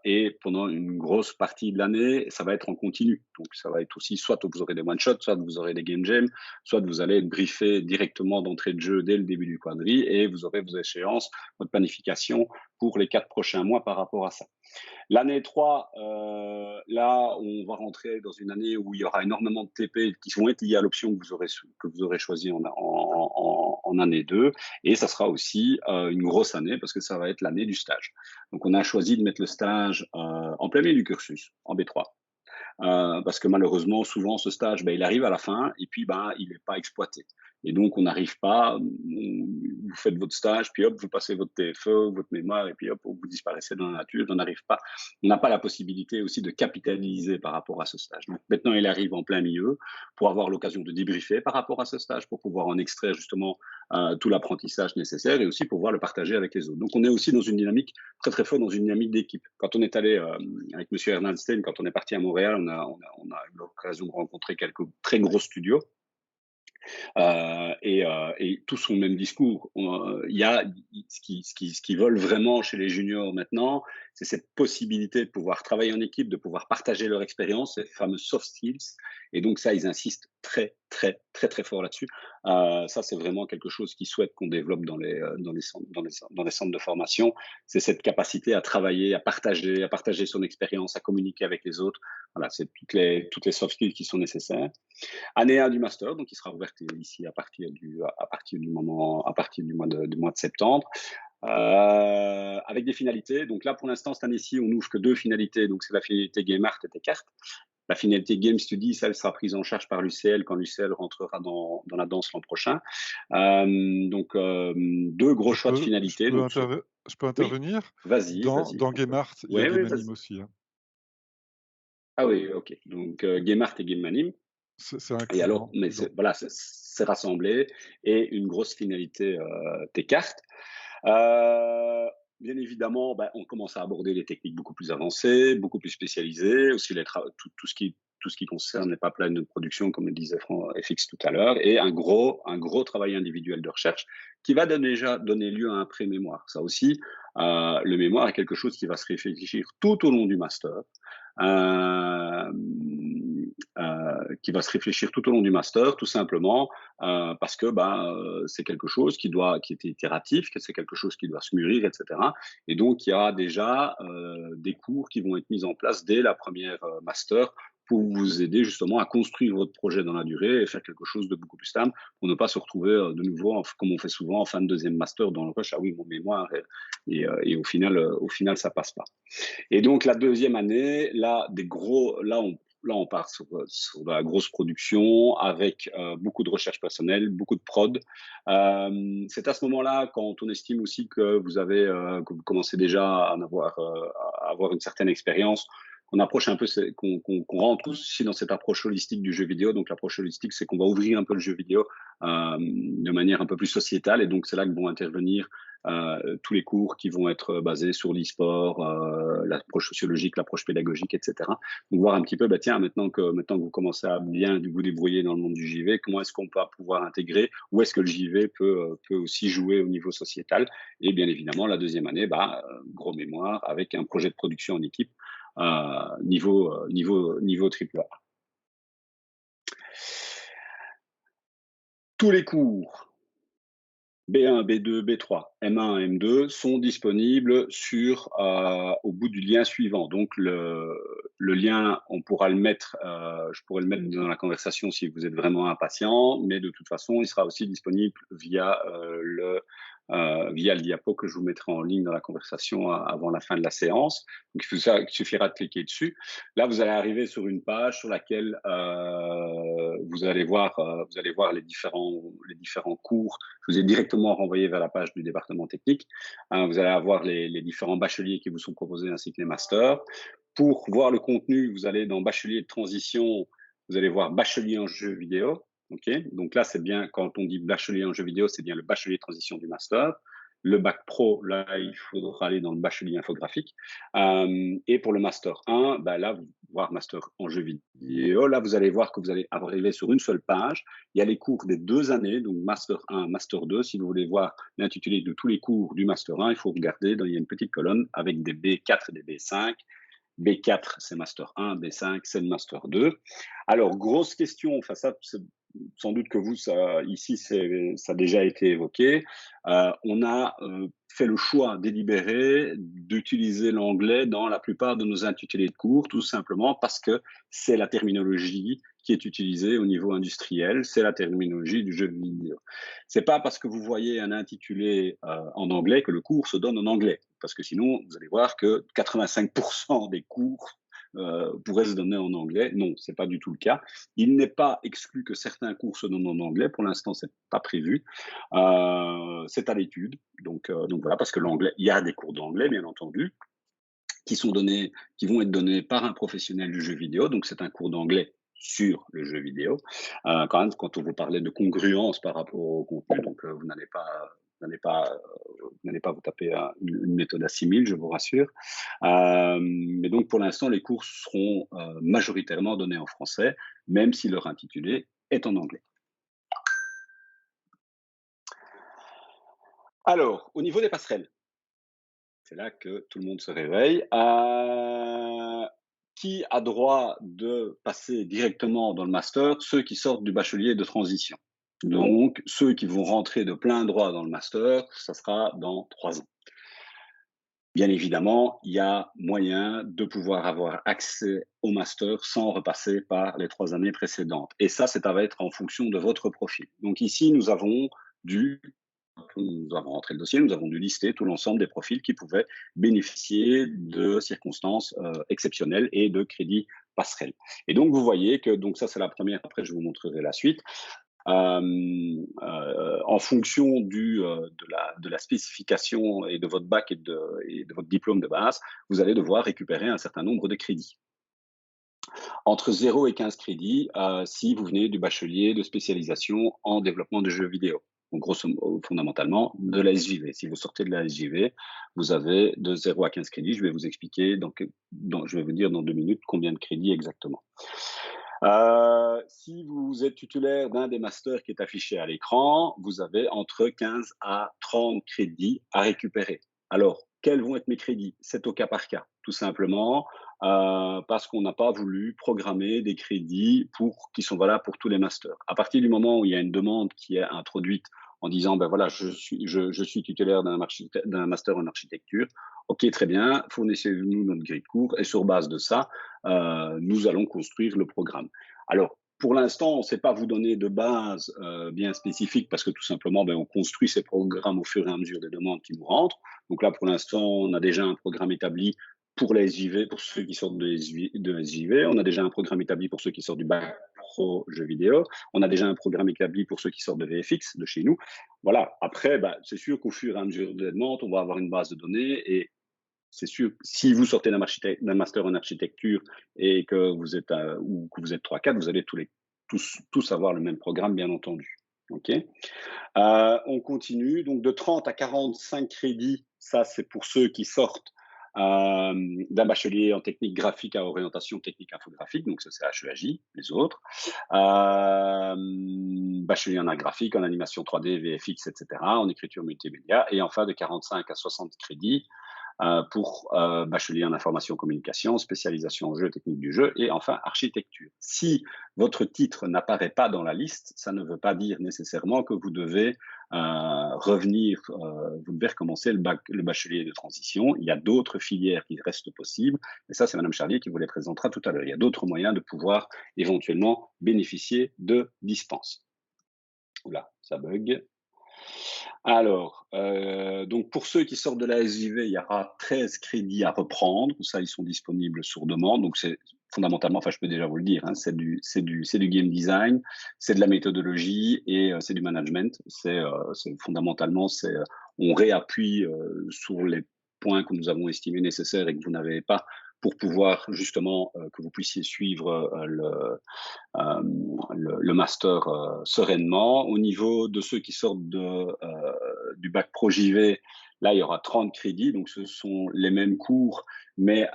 Et pendant une grosse partie de l'année, ça va être en continu. Donc, ça va être aussi, soit vous aurez des one-shots, soit vous aurez des game jams, soit vous allez être briefé directement d'entrée de jeu dès le début du quadri, et vous aurez vos échéances, votre planification pour les 4 prochains mois par rapport à ça. L'année 3, là, on va rentrer dans une année où il y aura énormément de TP qui vont être liés à l'option que vous aurez choisie en année 2. Et ça sera aussi une grosse année parce que ça va être l'année du stage. Donc, on a choisi de mettre le stage en plein milieu du cursus, en B3. Parce que malheureusement, souvent, ce stage, il arrive à la fin et puis il n'est pas exploité. Et donc, on n'arrive pas, vous faites votre stage, puis hop, vous passez votre TFE, votre mémoire, et puis hop, vous disparaissez dans la nature. On n'arrive pas, on n'a pas la possibilité aussi de capitaliser par rapport à ce stage. Donc, maintenant, il arrive en plein milieu pour avoir l'occasion de débriefer par rapport à ce stage, pour pouvoir en extraire justement tout l'apprentissage nécessaire et aussi pouvoir le partager avec les autres. Donc, on est aussi dans une dynamique très, très forte, dans une dynamique d'équipe. Quand on est allé avec Monsieur Hernandstein, quand on est parti à Montréal, on a eu l'occasion de rencontrer quelques très gros studios. Et tous ont le même discours. Il y a ce qui vole vraiment chez les juniors maintenant, c'est cette possibilité de pouvoir travailler en équipe, de pouvoir partager leur expérience, ces fameux soft skills. Et donc ça, ils insistent très, très, très, très fort là-dessus. Ça, c'est vraiment quelque chose qu'ils souhaitent qu'on développe dans les centres de formation. C'est cette capacité à travailler, à partager son expérience, à communiquer avec les autres. Voilà, c'est toutes les soft skills qui sont nécessaires. Année 1 du master, donc qui sera ouverte ici à partir du mois de septembre. Avec des finalités. Donc là, pour l'instant, cette année-ci, on n'ouvre que 2 finalités. Donc c'est la finalité Game Art et Techart. La finalité Game Study, ça, elle sera prise en charge par l'UCL quand l'UCL rentrera dans la danse l'an prochain. Donc 2 gros choix de finalités. Je peux intervenir? Vas-y. Dans Game Art, il y a Game Anime aussi. Hein. Ah oui, ok. Donc Game Art et Game Anime. C'est inclus. Et alors, mais voilà, c'est rassemblé et une grosse finalité Techart. Bien évidemment, on commence à aborder les techniques beaucoup plus avancées, beaucoup plus spécialisées, aussi tout ce qui concerne les pipelines de production, comme le disait FX tout à l'heure, et un gros travail individuel de recherche qui va déjà donner lieu à un pré-mémoire. Ça aussi, le mémoire est quelque chose qui va se réfléchir tout au long du master. Qui va se réfléchir tout au long du master, tout simplement parce que c'est quelque chose qui est itératif, que c'est quelque chose qui doit se mûrir, etc. Et donc, il y a déjà des cours qui vont être mis en place dès la première master pour vous aider justement à construire votre projet dans la durée et faire quelque chose de beaucoup plus stable pour ne pas se retrouver de nouveau, comme on fait souvent en fin de deuxième master, dans le rush, ah oui, mon mémoire, et au final, ça passe pas. Et donc, la deuxième année, là, on part sur de la grosse production avec beaucoup de recherche personnelle, beaucoup de prod. C'est à ce moment-là, quand on estime aussi que que vous commencez déjà à avoir une certaine expérience, qu'on approche un peu, qu'on rentre aussi dans cette approche holistique du jeu vidéo. Donc, l'approche holistique, c'est qu'on va ouvrir un peu le jeu vidéo de manière un peu plus sociétale. Et donc, c'est là que vont intervenir tous les cours qui vont être basés sur l'e-sport, l'approche sociologique, l'approche pédagogique, etc. Donc voir un petit peu, maintenant que vous commencez à bien vous débrouiller dans le monde du JV, comment est-ce qu'on peut pouvoir intégrer, où est-ce que le JV peut aussi jouer au niveau sociétal. Et bien évidemment, la deuxième année, gros mémoire avec un projet de production en équipe niveau AAA. Tous les cours B1, B2, B3, M1, M2 sont disponibles au bout du lien suivant. Donc le lien, je pourrais le mettre dans la conversation si vous êtes vraiment impatient, mais de toute façon, il sera aussi disponible via le diapo que je vous mettrai en ligne dans la conversation avant la fin de la séance. Donc il suffira de cliquer dessus. Là, vous allez arriver sur une page sur laquelle vous allez voir les différents cours. Je vous ai directement renvoyé vers la page du département technique. Vous allez avoir les différents bacheliers qui vous sont proposés ainsi que les masters. Pour voir le contenu, vous allez dans bachelier de transition, vous allez voir bachelier en jeux vidéo. Okay, donc là, c'est bien, quand on dit bachelier en jeux vidéo, c'est bien le bachelier de transition du master. Le bac pro, là, il faudra aller dans le bachelier infographique. Et pour le master 1, là, vous voir master en jeux vidéo, là, vous allez voir que vous allez arriver sur une seule page. Il y a les cours des 2 années, donc master 1, master 2. Si vous voulez voir l'intitulé de tous les cours du master 1, il faut regarder, il y a une petite colonne avec des B4 et des B5. B4, c'est master 1, B5, c'est le master 2. Alors, grosse question, enfin ça, sans doute que vous, ici, ça a déjà été évoqué. On a fait le choix délibéré d'utiliser l'anglais dans la plupart de nos intitulés de cours, tout simplement parce que c'est la terminologie qui est utilisée au niveau industriel, c'est la terminologie du jeu vidéo. C'est pas parce que vous voyez un intitulé en anglais que le cours se donne en anglais, parce que sinon, vous allez voir que 85% des cours pourrait se donner en anglais. Non, c'est pas du tout le cas. Il n'est pas exclu que certains cours se donnent en anglais. Pour l'instant, c'est pas prévu. C'est à l'étude. Donc voilà, parce que l'anglais, il y a des cours d'anglais, bien entendu, qui vont être donnés par un professionnel du jeu vidéo. Donc c'est un cours d'anglais sur le jeu vidéo. Quand même, quand on vous parlait de congruence par rapport au contenu, donc vous n'allez pas vous taper une méthode assimile, je vous rassure. Mais donc, pour l'instant, les cours seront majoritairement donnés en français, même si leur intitulé est en anglais. Alors, au niveau des passerelles, c'est là que tout le monde se réveille. qui a droit de passer directement dans le master? Ceux qui sortent du bachelier de transition. Donc, ceux qui vont rentrer de plein droit dans le master, ça sera dans 3 ans. Bien évidemment, il y a moyen de pouvoir avoir accès au master sans repasser par les 3 années précédentes. Et ça va être en fonction de votre profil. Donc ici, nous avons rentré le dossier, nous avons dû lister tout l'ensemble des profils qui pouvaient bénéficier de circonstances exceptionnelles et de crédits passerelles. Et donc, vous voyez que ça, c'est la première. Après, je vous montrerai la suite. En fonction de la spécification et de votre bac et de votre diplôme de base, vous allez devoir récupérer un certain nombre de crédits. Entre 0 et 15 crédits si vous venez du bachelier de spécialisation en développement de jeux vidéo. Donc, fondamentalement, de la SJV. Si vous sortez de la SJV, vous avez de 0 à 15 crédits. Je vais vous expliquer, je vais vous dire dans 2 minutes combien de crédits exactement. Si vous êtes titulaire d'un des masters qui est affiché à l'écran, vous avez entre 15 à 30 crédits à récupérer. Alors, quels vont être mes crédits? C'est au cas par cas, tout simplement, parce qu'on n'a pas voulu programmer des crédits qui sont valables pour tous les masters. À partir du moment où il y a une demande qui est introduite en disant, ben voilà, je suis titulaire d'un master en architecture. Ok, très bien, fournissez-nous notre grille de cours et sur base de ça, nous allons construire le programme. Alors, pour l'instant, on ne sait pas vous donner de base bien spécifique parce que tout simplement, on construit ces programmes au fur et à mesure des demandes qui nous rentrent. Donc là, pour l'instant, on a déjà un programme établi pour la SJV, pour ceux qui sortent de SJV. On a déjà un programme établi pour ceux qui sortent du bac pro jeux vidéo. On a déjà un programme établi pour ceux qui sortent de VFX, de chez nous. Voilà. Après, c'est sûr qu'au fur et à mesure des demandes, on va avoir une base de données et c'est sûr, si vous sortez d'un master en architecture et que vous êtes ou que vous êtes 3-4, vous allez tous avoir le même programme, bien entendu. Ok. On continue. Donc de 30 à 45 crédits, ça c'est pour ceux qui sortent d'un bachelier en technique graphique à orientation technique infographique, donc ça c'est HEAJ, les autres. Bachelier en art graphique, en animation 3D, VFX, etc., en écriture multimédia, et enfin de 45 à 60 crédits pour bachelier en information communication, spécialisation en jeu, technique du jeu et enfin architecture. Si votre titre n'apparaît pas dans la liste, ça ne veut pas dire nécessairement que vous devez revenir, vous devez recommencer le bachelier de transition. Il y a d'autres filières qui restent possibles, et ça c'est Madame Charlier qui vous les présentera tout à l'heure. Il y a d'autres moyens de pouvoir éventuellement bénéficier de dispenses. Oula, ça bug. Alors, donc pour ceux qui sortent de la SJV, il y aura 13 crédits à reprendre. Ça, ils sont disponibles sur demande. Donc, c'est fondamentalement, enfin, je peux déjà vous le dire, c'est du game design, c'est de la méthodologie et c'est du management. C'est fondamentalement, on réappuie sur les points que nous avons estimés nécessaires et que vous n'avez pas pour pouvoir justement que vous puissiez suivre le master sereinement. Au niveau de ceux qui sortent du bac pro JV, là, il y aura 30 crédits, donc ce sont les mêmes cours, mais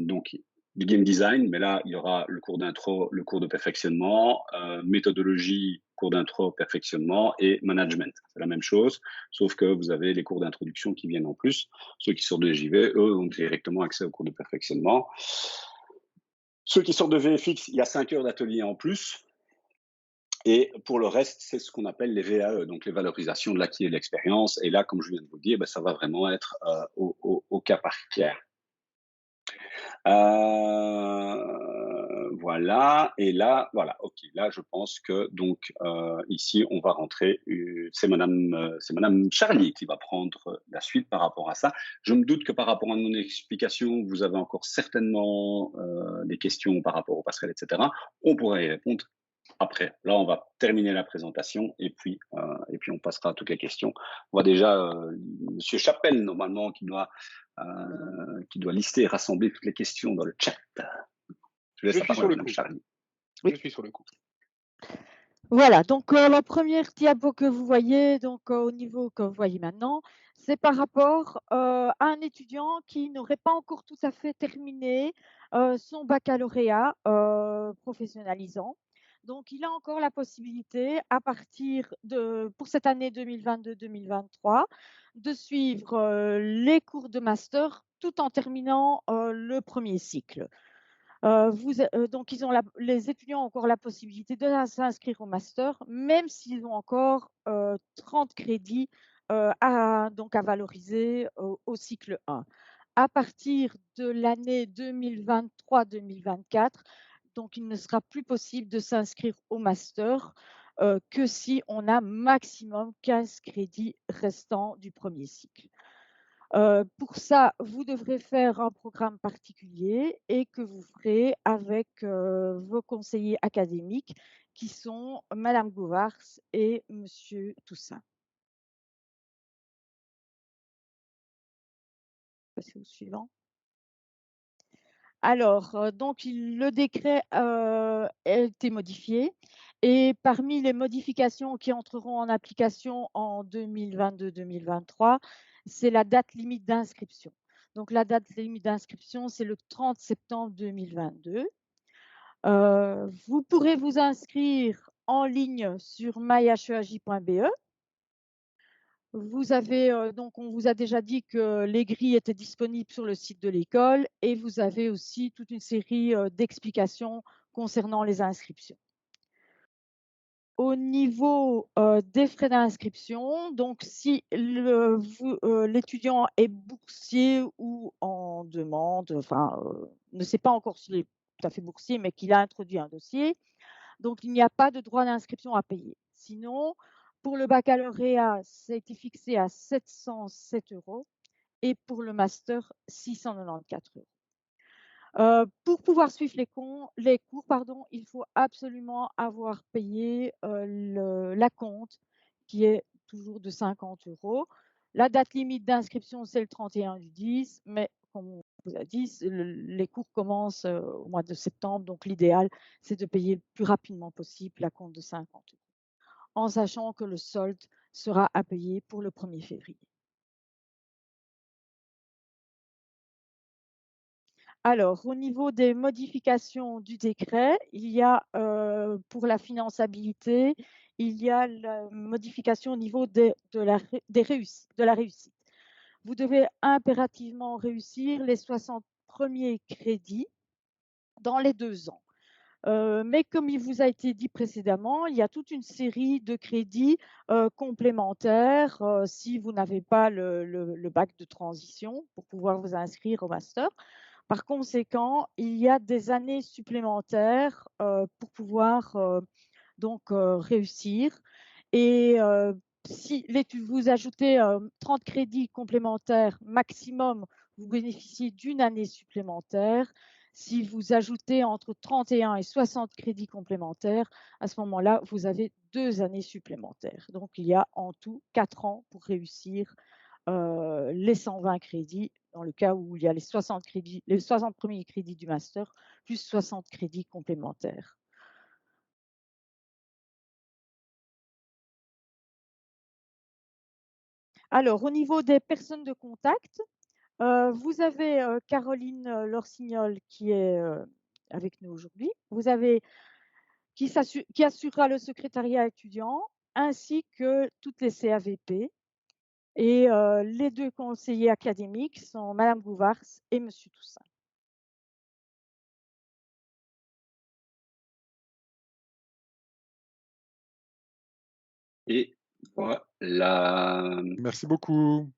donc du game design, mais là, il y aura le cours d'intro, le cours de perfectionnement, méthodologie, cours d'intro, perfectionnement et management. C'est la même chose, sauf que vous avez les cours d'introduction qui viennent en plus. Ceux qui sortent de JV, eux, ont directement accès au cours de perfectionnement. Ceux qui sortent de VFX, il y a 5 heures d'atelier en plus. Et pour le reste, c'est ce qu'on appelle les VAE, donc les valorisations de l'acquis et de l'expérience. Et là, comme je viens de vous le dire, ça va vraiment être au cas par cas. Voilà. Et là, voilà. Ok. Là, je pense que donc ici, on va rentrer. C'est Madame Charlier qui va prendre la suite par rapport à ça. Je me doute que par rapport à mon explication, vous avez encore certainement des questions par rapport aux passerelles, etc. On pourrait y répondre après. Là, on va terminer la présentation et puis on passera à toutes les questions. On voit déjà Monsieur Chapelle, normalement, qui doit lister et rassembler toutes les questions dans le chat. Je laisse la parole à Madame Charlie. Oui. Je suis sur le coup. Voilà, donc la première diapo que vous voyez, donc au niveau que vous voyez maintenant, c'est par rapport à un étudiant qui n'aurait pas encore tout à fait terminé son baccalauréat professionnalisant. Donc, il a encore la possibilité, à partir pour cette année 2022-2023, de suivre les cours de master tout en terminant le premier cycle. Donc, les étudiants ont encore la possibilité de s'inscrire au master, même s'ils ont encore 30 crédits à valoriser au cycle 1. À partir de l'année 2023-2024, donc il ne sera plus possible de s'inscrire au master que si on a maximum 15 crédits restants du premier cycle. Pour ça, vous devrez faire un programme particulier et que vous ferez avec vos conseillers académiques qui sont Madame Gouvars et Monsieur Toussaint. Passez au suivant. Alors, donc le décret a été modifié et parmi les modifications qui entreront en application en 2022-2023, c'est la date limite d'inscription. Donc la date limite d'inscription, c'est le 30 septembre 2022. Vous pourrez vous inscrire en ligne sur myheaj.be. Vous avez donc, on vous a déjà dit que les grilles étaient disponibles sur le site de l'école et vous avez aussi toute une série d'explications concernant les inscriptions. Au niveau des frais d'inscription, donc si l'étudiant est boursier ou en demande, enfin, ne sait pas encore s'il est tout à fait boursier, mais qu'il a introduit un dossier, donc il n'y a pas de droit d'inscription à payer. Sinon, pour le baccalauréat, ça a été fixé à 707 € et pour le master, 694 €. Pour pouvoir suivre les cours, il faut absolument avoir payé l'acompte qui est toujours de 50 €. La date limite d'inscription, c'est le 31/10, mais comme on vous a dit, les cours commencent au mois de septembre, donc l'idéal, c'est de payer le plus rapidement possible l'acompte de 50 €, en sachant que le solde sera à payer pour le 1er février. Alors, au niveau des modifications du décret, il y a pour la finançabilité, il y a la modification au niveau de la réussite. Vous devez impérativement réussir les 60 premiers crédits dans les 2 ans. Mais comme il vous a été dit précédemment, il y a toute une série de crédits complémentaires si vous n'avez pas le bac de transition pour pouvoir vous inscrire au master. Par conséquent, il y a des années supplémentaires pour pouvoir réussir. Et si vous ajoutez 30 crédits complémentaires maximum, vous bénéficiez d'une année supplémentaire. Si vous ajoutez entre 31 et 60 crédits complémentaires, à ce moment-là, vous avez 2 années supplémentaires. Donc, il y a en tout 4 ans pour réussir les 120 crédits, dans le cas où il y a les 60 premiers crédits du master, plus 60 crédits complémentaires. Alors, au niveau des personnes de contact, vous avez Caroline Lorsignol qui est avec nous aujourd'hui. Vous avez qui assurera le secrétariat étudiant ainsi que toutes les CAVP. Et les 2 conseillers académiques sont Madame Gouvars et Monsieur Toussaint. Et voilà. Merci beaucoup.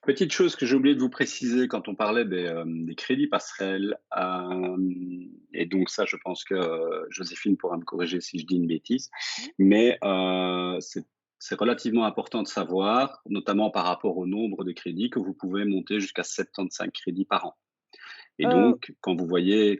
Petite chose que j'ai oublié de vous préciser quand on parlait des crédits passerelles, et donc ça, je pense que Joséphine pourra me corriger si je dis une bêtise, mais c'est relativement important de savoir, notamment par rapport au nombre de crédits, que vous pouvez monter jusqu'à 75 crédits par an. Et donc, quand vous voyez...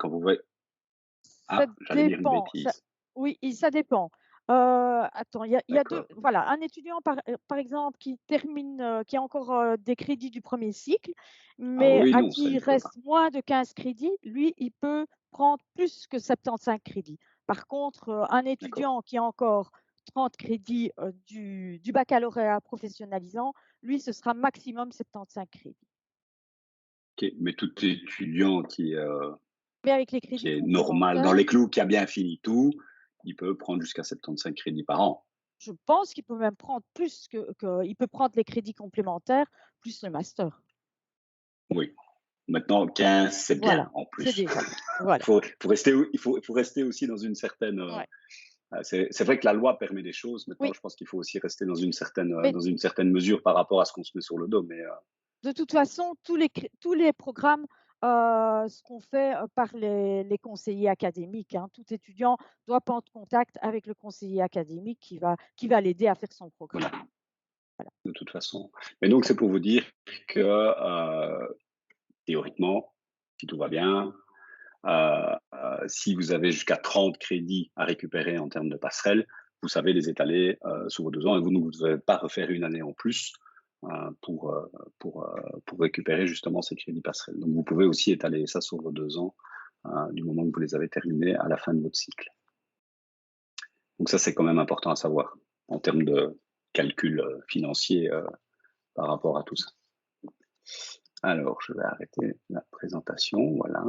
j'allais dire une bêtise. Oui, ça dépend. Attends, il y a voilà, un étudiant par exemple qui termine, qui a encore des crédits du premier cycle, mais à qui il reste moins de 15 crédits, lui, il peut prendre plus que 75 crédits. Par contre, un étudiant qui a encore 30 crédits du baccalauréat professionnalisant, lui, ce sera maximum 75 crédits. Ok, mais tout étudiant qui avec les crédits qui est normal dans les clous, qui a bien fini tout, il peut prendre jusqu'à 75 crédits par an. Je pense qu'il peut même prendre il peut prendre les crédits complémentaires plus le master. Oui. Maintenant, 15, c'est bien Voilà, en plus. c'est déjà. Voilà. il faut rester aussi dans une certaine. Ouais. C'est vrai que la loi permet des choses. Maintenant, Oui. je pense qu'il faut aussi rester dans une certaine Mais- mesure par rapport à ce qu'on se met sur le dos. Mais De toute façon, tous les programmes seront faits par les conseillers académiques, hein. Tout étudiant doit prendre contact avec le conseiller académique qui va l'aider à faire son programme. voilà. De toute façon. Mais donc, c'est pour vous dire que théoriquement, si tout va bien, si vous avez jusqu'à 30 crédits à récupérer en termes de passerelles, vous savez les étaler sur vos 2 ans et vous ne devez pas refaire une année en plus pour récupérer justement ces crédits passerelles. Donc, vous pouvez aussi étaler ça sur vos 2 ans du moment que vous les avez terminés à la fin de votre cycle. Donc, ça, c'est quand même important à savoir en termes de calcul financier par rapport à tout ça. Alors, je vais arrêter la présentation. Voilà.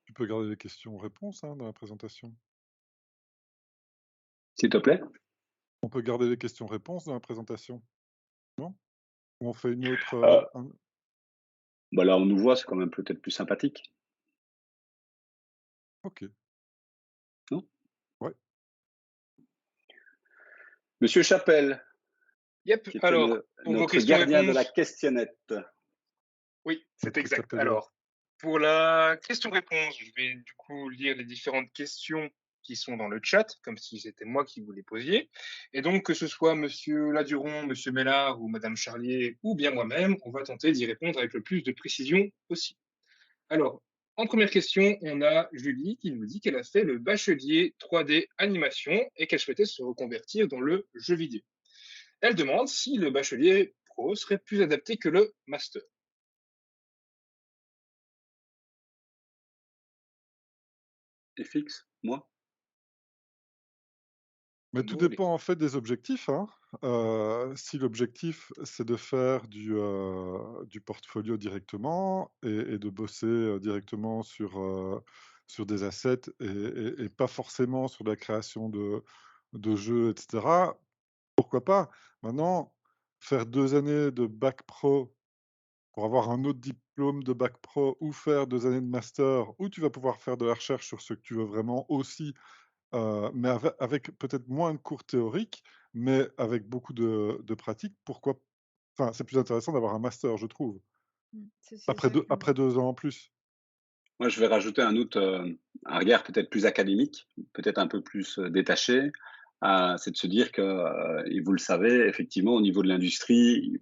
Tu peux garder les questions-réponses dans la présentation. S'il te plaît. On peut garder les questions-réponses dans la présentation. Non? Ou on fait une autre. Bah là, on nous voit, c'est quand même peut-être plus sympathique. Ok. Non? Ouais. Monsieur Chapelle. Yep. Qui était Alors, pour vos notre gardien de la questions-réponses. questionnette. Oui, c'est Notre exact. Chapelle. Alors, pour la question-réponse, je vais du coup lire les différentes questions qui sont dans le chat, comme si c'était moi qui vous les posiez. Et donc, que ce soit Monsieur Laduron, Monsieur Mellard ou Madame Charlier ou bien moi-même, on va tenter d'y répondre avec le plus de précision possible. Alors, en première question, on a Julie qui nous dit qu'elle a fait le bachelier 3D animation et qu'elle souhaitait se reconvertir dans le jeu vidéo. Elle demande si le bachelier pro serait plus adapté que le master. FX, moi. Mais Comme tout vous voulez. dépend en fait des objectifs. Si l'objectif c'est de faire du portfolio directement et de bosser directement sur des assets et pas forcément sur la création de jeux, etc., pourquoi pas? Maintenant, faire 2 années de bac pro pour avoir un autre diplôme de bac pro ou faire 2 années de master où tu vas pouvoir faire de la recherche sur ce que tu veux vraiment aussi, mais avec peut-être moins de cours théoriques, mais avec beaucoup de pratiques, pourquoi enfin, c'est plus intéressant d'avoir un master, je trouve. C'est Après ça. 2 ans en plus. Moi, je vais rajouter un regard peut-être plus académique, peut-être un peu plus détaché. C'est de se dire que, et vous le savez, effectivement, au niveau de l'industrie,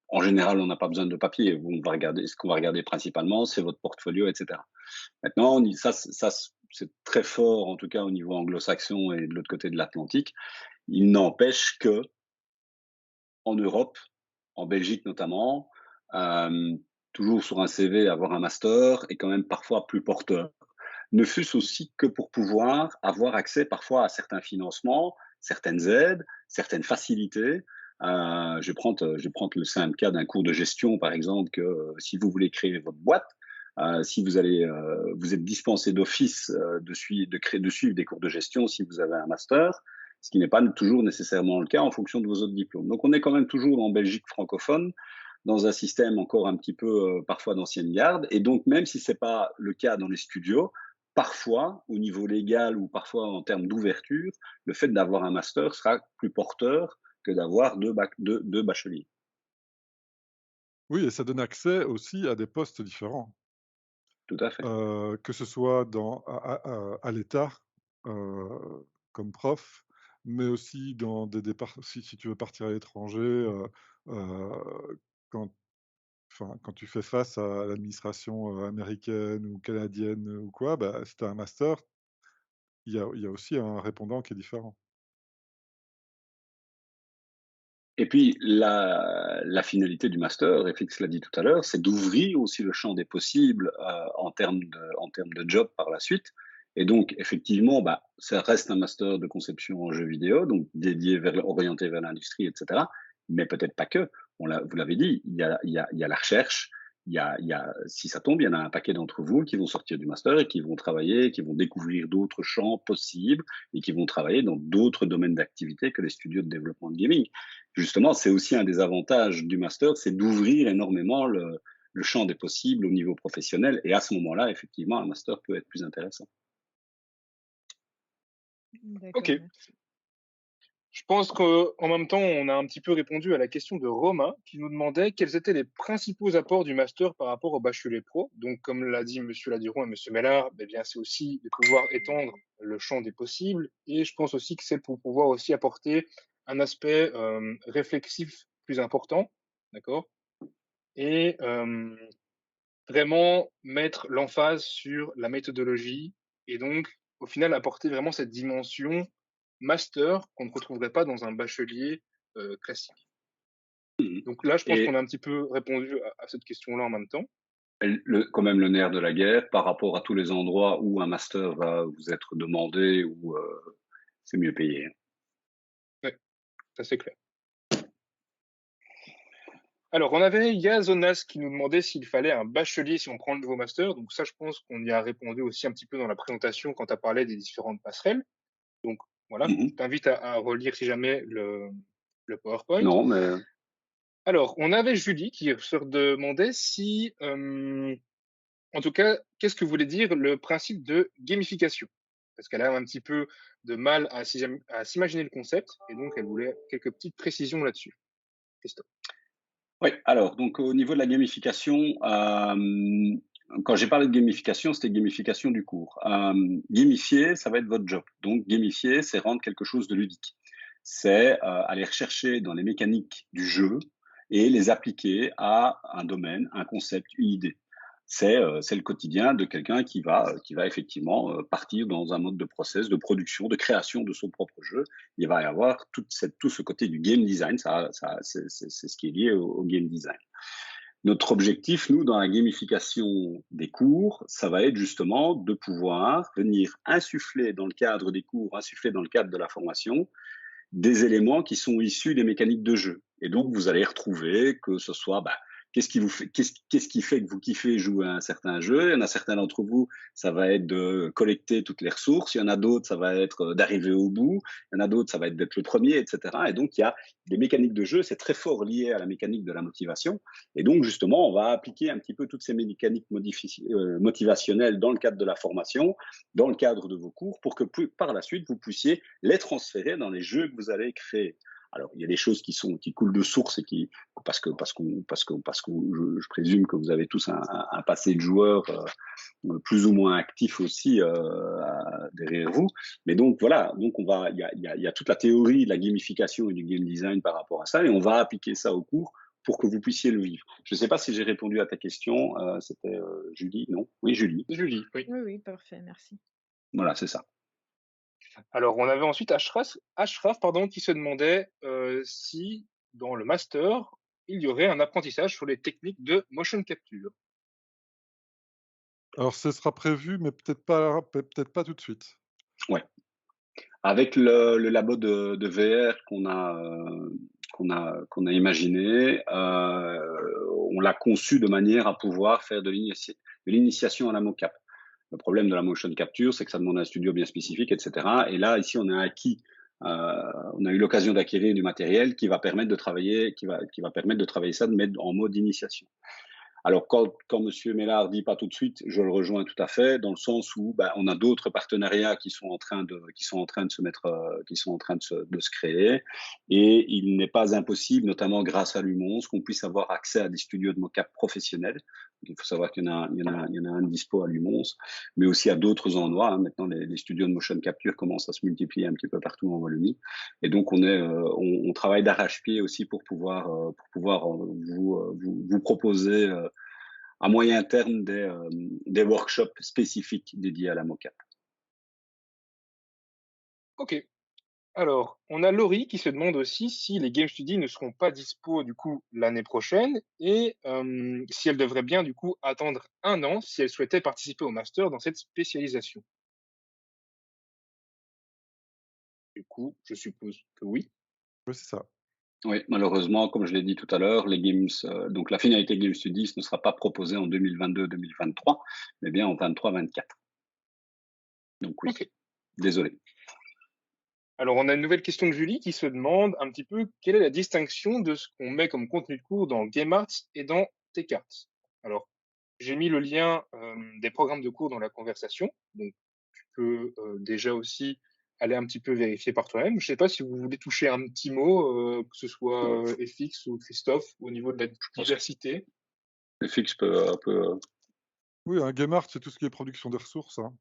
en général, on n'a pas besoin de papier. Ce qu'on va regarder principalement, c'est votre portfolio, etc. Maintenant, ça, c'est très fort, en tout cas au niveau anglo-saxon et de l'autre côté de l'Atlantique. Il n'empêche que, en Europe, en Belgique notamment, toujours sur un CV, avoir un master est quand même parfois plus porteur. Ne fût-ce aussi que pour pouvoir avoir accès parfois à certains financements, certaines aides, certaines facilités. Je vais prendre le simple cas d'un cours de gestion, par exemple, que si vous voulez créer votre boîte, si vous êtes dispensé d'office de suivre des cours de gestion si vous avez un master, ce qui n'est pas toujours nécessairement le cas en fonction de vos autres diplômes. Donc on est quand même toujours en Belgique francophone, dans un système encore un petit peu parfois d'ancienne garde, et donc même si c'est pas le cas dans les studios, parfois au niveau légal ou parfois en termes d'ouverture, le fait d'avoir un master sera plus porteur que d'avoir deux bacheliers. Oui, et ça donne accès aussi à des postes différents. Tout à fait. Que ce soit à l'État, comme prof, mais aussi dans des départs si tu veux partir à l'étranger, quand quand tu fais face à l'administration, américaine ou canadienne ou quoi, bah, si tu as un master, il y a aussi un répondant qui est différent. Et puis, la finalité du master, et Fix l'a dit tout à l'heure, c'est d'ouvrir aussi le champ des possibles en termes de job par la suite. Et donc, effectivement, bah, ça reste un master de conception en jeux vidéo, donc orienté vers l'industrie, etc. Mais peut-être pas que. Vous l'avez dit, il y a la recherche. Si ça tombe, il y en a un paquet d'entre vous qui vont sortir du master et qui vont travailler, qui vont découvrir d'autres champs possibles et qui vont travailler dans d'autres domaines d'activité que les studios de développement de gaming. Justement, c'est aussi un des avantages du master, c'est d'ouvrir énormément le champ des possibles au niveau professionnel. Et à ce moment-là, effectivement, un master peut être plus intéressant. D'accord, Ok. merci. Je pense qu'en même temps, on a un petit peu répondu à la question de Romain qui nous demandait quels étaient les principaux apports du master par rapport au bachelier pro. Donc, comme l'a dit Monsieur Ladiron et Monsieur Mellard, eh bien, c'est aussi de pouvoir étendre le champ des possibles. Et je pense aussi que c'est pour pouvoir aussi apporter un aspect réflexif plus important, d'accord, et vraiment mettre l'emphase sur la méthodologie et donc, au final, apporter vraiment cette dimension master qu'on ne retrouverait pas dans un bachelier classique. Donc là, je pense Et qu'on a un petit peu répondu à cette question-là en même temps. quand même le nerf de la guerre par rapport à tous les endroits où un master va vous être demandé, où c'est mieux payé. Ouais, ça c'est clair. Alors, on avait Yazonas qui nous demandait s'il fallait un bachelier si on prend le nouveau master. Donc ça, je pense qu'on y a répondu aussi un petit peu dans la présentation quand tu as parlé des différentes passerelles. Donc voilà, je t'invite à relire si jamais le PowerPoint. Non, mais Alors, on avait Julie qui se demandait si, en tout cas, qu'est-ce que voulait dire le principe de gamification? Parce qu'elle a un petit peu de mal à s'imaginer le concept, et donc elle voulait quelques petites précisions là-dessus. Christophe. oui, alors, donc au niveau de la gamification, quand j'ai parlé de gamification, c'était gamification du cours. Gamifier, ça va être votre job. Donc, gamifier, c'est rendre quelque chose de ludique. C'est aller rechercher dans les mécaniques du jeu et les appliquer à un domaine, un concept, une idée. C'est le quotidien de quelqu'un qui va effectivement partir dans un mode de process, de production, de création de son propre jeu. Il va y avoir tout ce côté du game design, c'est ce qui est lié au game design. Notre objectif, nous, dans la gamification des cours, ça va être justement de pouvoir venir insuffler dans le cadre des cours, insuffler dans le cadre de la formation, des éléments qui sont issus des mécaniques de jeu. Et donc, vous allez retrouver que ce soit, qu'est-ce qui fait que vous kiffez jouer à un certain jeu? Il y en a certains d'entre vous, ça va être de collecter toutes les ressources. Il y en a d'autres, ça va être d'arriver au bout. Il y en a d'autres, ça va être d'être le premier, etc. Et donc, il y a des mécaniques de jeu. C'est très fort lié à la mécanique de la motivation. Et donc, justement, on va appliquer un petit peu toutes ces mécaniques motivationnelles dans le cadre de la formation, dans le cadre de vos cours, pour que par la suite, vous puissiez les transférer dans les jeux que vous allez créer. Alors, il y a des choses qui coulent de source et parce que je présume que vous avez tous un passé de joueur plus ou moins actif aussi derrière vous. Mais donc voilà, donc il y a toute la théorie de la gamification et du game design par rapport à ça, et on va appliquer ça au cours pour que vous puissiez le vivre. Je ne sais pas si j'ai répondu à ta question. C'était Julie, non? Oui, Julie. Julie, oui. Oui, parfait, merci. Voilà, c'est ça. Alors, on avait ensuite Ashraf qui se demandait si, dans le master, il y aurait un apprentissage sur les techniques de motion capture. Alors, ce sera prévu, mais peut-être pas tout de suite. Ouais. Avec le labo de VR qu'on a imaginé, on l'a conçu de manière à pouvoir faire de l'initiation à la mocap. Le problème de la motion capture, c'est que ça demande un studio bien spécifique, etc. Et là, ici, on a eu l'occasion d'acquérir du matériel qui va permettre de travailler, qui va permettre de travailler ça, de mettre en mode initiation. Alors, quand Monsieur Mellard dit pas tout de suite, je le rejoins tout à fait, dans le sens où on a d'autres partenariats qui sont en train de se créer, et il n'est pas impossible, notamment grâce à l'UMONS, qu'on puisse avoir accès à des studios de mocap professionnels. Il faut savoir qu'il y en a un dispo à l'UMONS, mais aussi à d'autres endroits. Hein. Maintenant, les studios de motion capture commencent à se multiplier un petit peu partout en Wallonie, et donc on travaille d'arrache-pied aussi pour pouvoir vous proposer à moyen terme des workshops spécifiques dédiés à la mocap. Ok. Alors, on a Laurie qui se demande aussi si les Game Studies ne seront pas dispo du coup l'année prochaine et si elle devrait bien du coup attendre 1 an si elle souhaitait participer au master dans cette spécialisation. Du coup, je suppose que oui. Oui, c'est ça. Oui, malheureusement, comme je l'ai dit tout à l'heure, les games, donc la finalité Game Studies ne sera pas proposée en 2022-2023, mais bien en 23-24. Donc oui, Ok. Désolé. Alors, on a une nouvelle question de Julie qui se demande un petit peu quelle est la distinction de ce qu'on met comme contenu de cours dans GameArts et dans TechArts. Alors, j'ai mis le lien des programmes de cours dans la conversation, donc tu peux déjà aussi aller un petit peu vérifier par toi-même. Je ne sais pas si vous voulez toucher un petit mot, que ce soit FX ou Christophe, au niveau de la diversité. FX peut Oui, un game art, c'est tout ce qui est production des ressources, hein.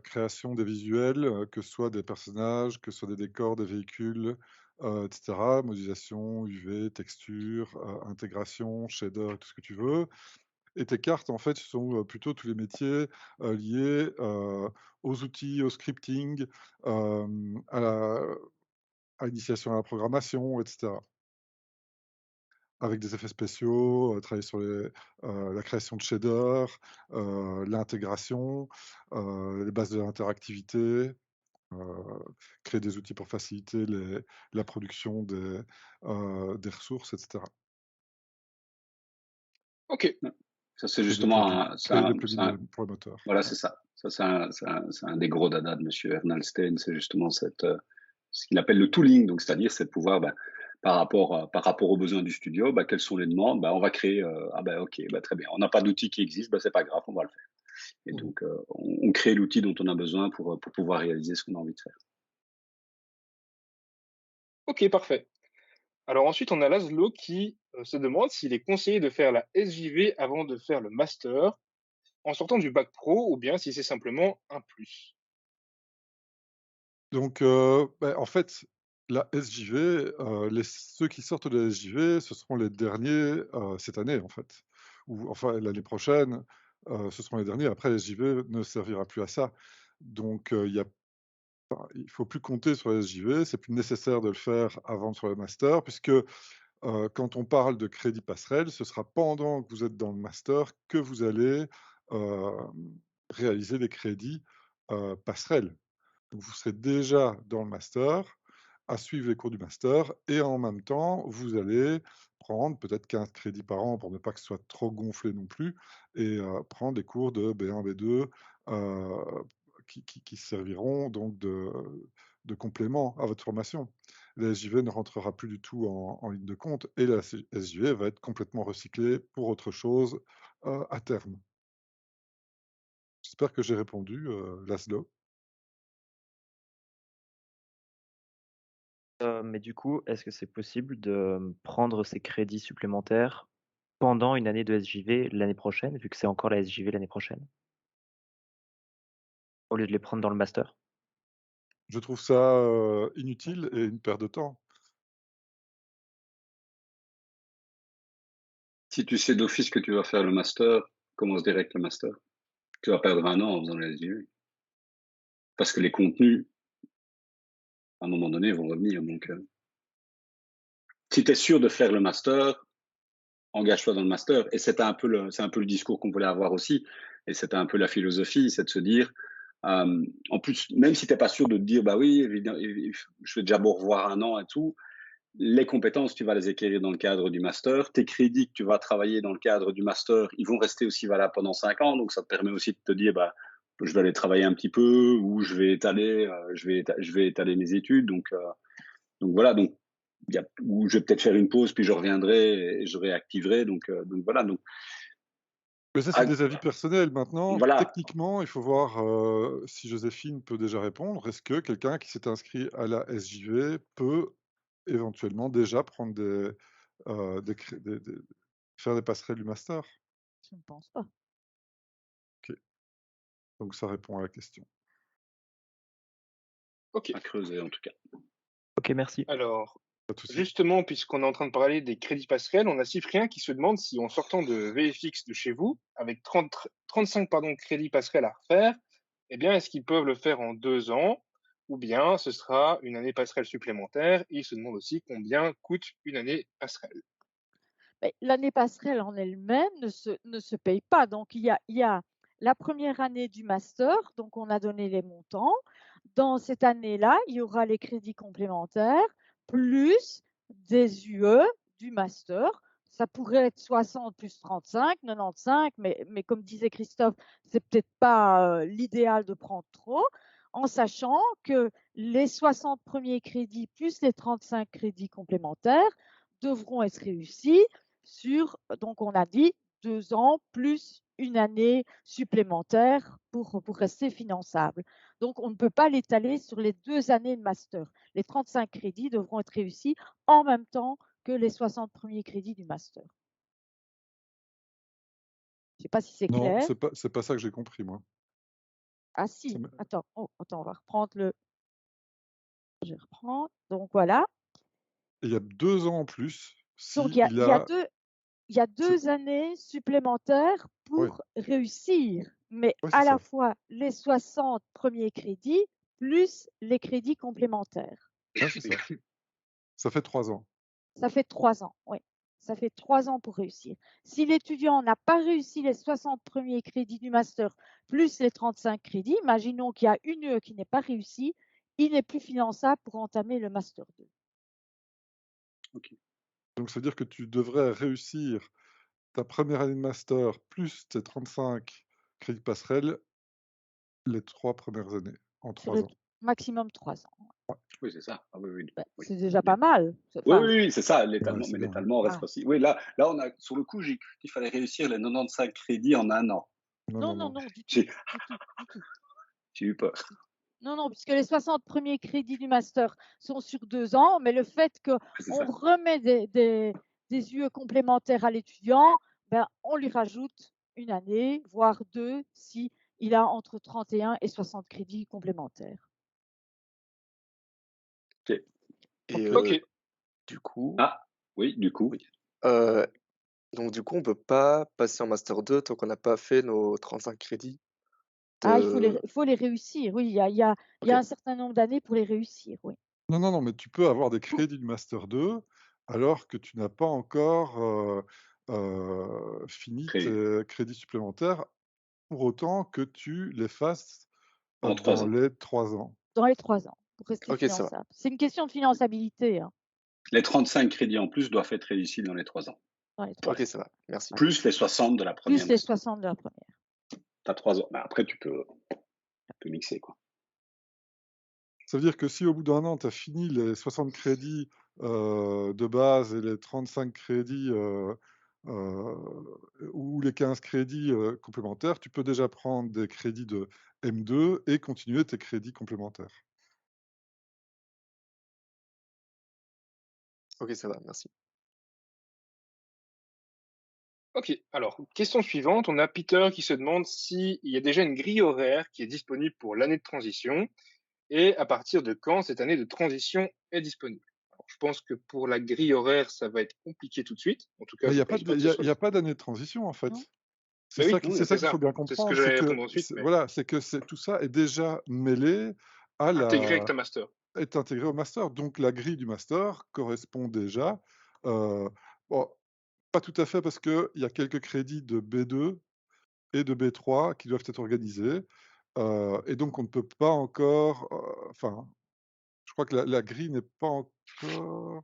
Création des visuels, que ce soit des personnages, que ce soit des décors, des véhicules, etc. Modélisation, UV, texture, intégration, shader, tout ce que tu veux. Et tes cartes, en fait, ce sont plutôt tous les métiers liés aux outils, au scripting, à l'initiation à la programmation, etc. Avec des effets spéciaux, travailler sur la création de shaders, l'intégration, les bases de l'interactivité, créer des outils pour faciliter la production des ressources, etc. Ok, Ça, c'est Créer des justement plugins, créer des plugins pour le moteur. voilà, c'est ça. Ça, c'est un des gros dadas de Monsieur Ernalstein, c'est justement ce qu'il appelle le tooling, donc c'est-à-dire c'est de pouvoir, par rapport aux besoins du studio, quelles sont les demandes, on va créer, ok, très bien, on n'a pas d'outil qui existe, c'est pas grave, on va le faire. Et donc, on crée l'outil dont on a besoin pour pouvoir réaliser ce qu'on a envie de faire. ok, parfait. Alors ensuite, on a Laszlo qui se demande s'il est conseillé de faire la SJV avant de faire le master en sortant du bac pro ou bien si c'est simplement un plus. Donc, en fait, la SJV, ceux qui sortent de la SJV, ce seront les derniers cette année, en fait. Ou enfin, l'année prochaine, ce seront les derniers. Après, la SJV ne servira plus à ça. Donc, il ne faut plus compter sur la SJV. C'est plus nécessaire de le faire avant de faire le master, puisque quand on parle de crédit passerelle, ce sera pendant que vous êtes dans le master que vous allez réaliser des crédits passerelles. Donc, vous serez déjà dans le master, à suivre les cours du master, et en même temps, vous allez prendre peut-être 15 crédits par an pour ne pas que ce soit trop gonflé non plus, et prendre des cours de B1, B2 qui serviront donc de complément à votre formation. La SJV ne rentrera plus du tout en ligne de compte, et la SJV va être complètement recyclée pour autre chose à terme. J'espère que j'ai répondu, Laszlo. Mais du coup, est-ce que c'est possible de prendre ces crédits supplémentaires pendant une année de SJV l'année prochaine, vu que c'est encore la SJV l'année prochaine, au lieu de les prendre dans le master? Je trouve ça inutile et une perte de temps. Si tu sais d'office que tu vas faire le master, commence direct le master. Tu vas perdre 1 an en faisant la SJV. Parce que les contenus, à un moment donné, vont revenir. Donc, si tu es sûr de faire le master, engage-toi dans le master. Et c'est un peu le discours qu'on voulait avoir aussi. Et c'était un peu la philosophie, c'est de se dire, en plus, même si tu n'es pas sûr de te dire, oui, évidemment, je vais déjà beau revoir 1 an et tout, les compétences, tu vas les acquérir dans le cadre du master. Tes crédits que tu vas travailler dans le cadre du master, ils vont rester aussi valables pendant 5 ans. Donc, ça te permet aussi de te dire, je vais aller travailler un petit peu ou je vais étaler mes études. Donc voilà. Donc, ou je vais peut-être faire une pause, puis je reviendrai et je réactiverai. Donc voilà. Donc, Mais ça, c'est des avis personnels. Maintenant, voilà. techniquement, il faut voir si Joséphine peut déjà répondre. Est-ce que quelqu'un qui s'est inscrit à la SJV peut éventuellement déjà prendre faire des passerelles du master? Je ne pense pas. Ok. Donc, ça répond à la question. Ok. À creuser, en tout cas. Ok, merci. Alors, Pas de souci. justement, puisqu'on est en train de parler des crédits passerelles, on a Cyprien qui se demande si en sortant de VFX de chez vous, avec 35 crédits passerelles à refaire, eh bien, est-ce qu'ils peuvent le faire en 2 ans ou bien ce sera une année passerelle supplémentaire? Et il se demande aussi combien coûte une année passerelle. Mais l'année passerelle en elle-même ne se paye pas. Donc, il y a la première année du master, donc on a donné les montants. Dans cette année-là, il y aura les crédits complémentaires, plus des UE du master. Ça pourrait être 60 plus 35, 95, mais comme disait Christophe, c'est peut-être pas l'idéal de prendre trop, en sachant que les 60 premiers crédits plus les 35 crédits complémentaires devront être réussis sur, donc on a dit 2 ans plus une année supplémentaire pour rester finançable. Donc on ne peut pas l'étaler sur les 2 années de master. Les 35 crédits devront être réussis en même temps que les 60 premiers crédits du master. Je ne sais pas si c'est Non, clair. c'est pas ça que j'ai compris, moi. Ah Ça si, me- attends, on va reprendre le... Je reprends. Donc voilà. Il y a 2 ans en plus Donc si il a... il y a c'est- 2 années supplémentaires Oui, pour réussir, mais ouais, c'est à la ça. fois les 60 premiers crédits plus les crédits complémentaires. Ouais, c'est ça. Ça fait 3 ans. Ça fait 3 ans, oui. Ça fait 3 ans pour réussir. Si l'étudiant n'a pas réussi les 60 premiers crédits du master plus les 35 crédits, imaginons qu'il y a une UE qui n'est pas réussie, il n'est plus finançable pour entamer le master 2. Donc, ça veut dire que tu devrais réussir ta première année de master plus tes 35 crédits passerelles les 3 premières années, en Sur 3 le ans. maximum 3 ans. Oui, c'est ça. Ah, oui, oui, oui. C'est déjà pas mal. Oui, Enfin, oui, oui, c'est ça, Ouais, l'étalement, c'est mais bien. l'étalement reste Ah. possible. Oui, là, on a, sur le coup, j'ai cru qu'il fallait réussir les 95 crédits en un an. non, du tout, J'ai du tout, du tout. j'ai eu peur. Non, puisque les 60 premiers crédits du master sont sur 2 ans, mais le fait C'est qu'on ça. remet des UE complémentaires à l'étudiant, ben, on lui rajoute une année, voire 2, si il a entre 31 et 60 crédits complémentaires. Ok. Et Ok. du coup, Ah, oui, du coup. oui. Donc du coup, on peut pas passer en master 2 tant qu'on n'a pas fait nos 35 crédits Ah, il de... faut les réussir, oui, il y a Ok. un certain nombre d'années pour les réussir, oui. Non, mais tu peux avoir des crédits du Master 2 alors que tu n'as pas encore fini Prévu. tes crédits supplémentaires, pour autant que tu les fasses En 3 dans ans. les 3 ans. Dans les 3 ans, pour rester Ok, ça va. finançable. C'est une question de finançabilité, hein, Les 35 crédits en plus doivent être réussis dans les 3 ans. dans les 3 Ok, ans. ça va. Merci. Plus les 60 de la première. Plus les 60 de la première. Tu as 3 ans. Mais après, tu peux mixer, quoi. Ça veut dire que si au bout d'un an, tu as fini les 60 crédits de base et les 35 crédits ou les 15 crédits complémentaires, tu peux déjà prendre des crédits de M2 et continuer tes crédits complémentaires. Ok, ça va. Merci. Ok, alors, question suivante. On a Peter qui se demande s'il y a déjà une grille horaire qui est disponible pour l'année de transition et à partir de quand cette année de transition est disponible. Alors, je pense que pour la grille horaire, ça va être compliqué tout de suite. En tout cas, Il je n'y ne a pas pense pas que ce soit... y a pas d'année de transition en fait. Non. C'est Mais ça oui, c'est ça c'est qu'il faut ça. bien C'est ce que comprendre, j'allais c'est que répondre ensuite, mais voilà, c'est que tout ça est déjà mêlé à intégré avec ta master. est intégré au master. Donc la grille du master correspond déjà. Bon, pas tout à fait parce qu'il y a quelques crédits de B2 et de B3 qui doivent être organisés. Et donc on ne peut pas encore. Enfin, je crois que la grille n'est pas encore.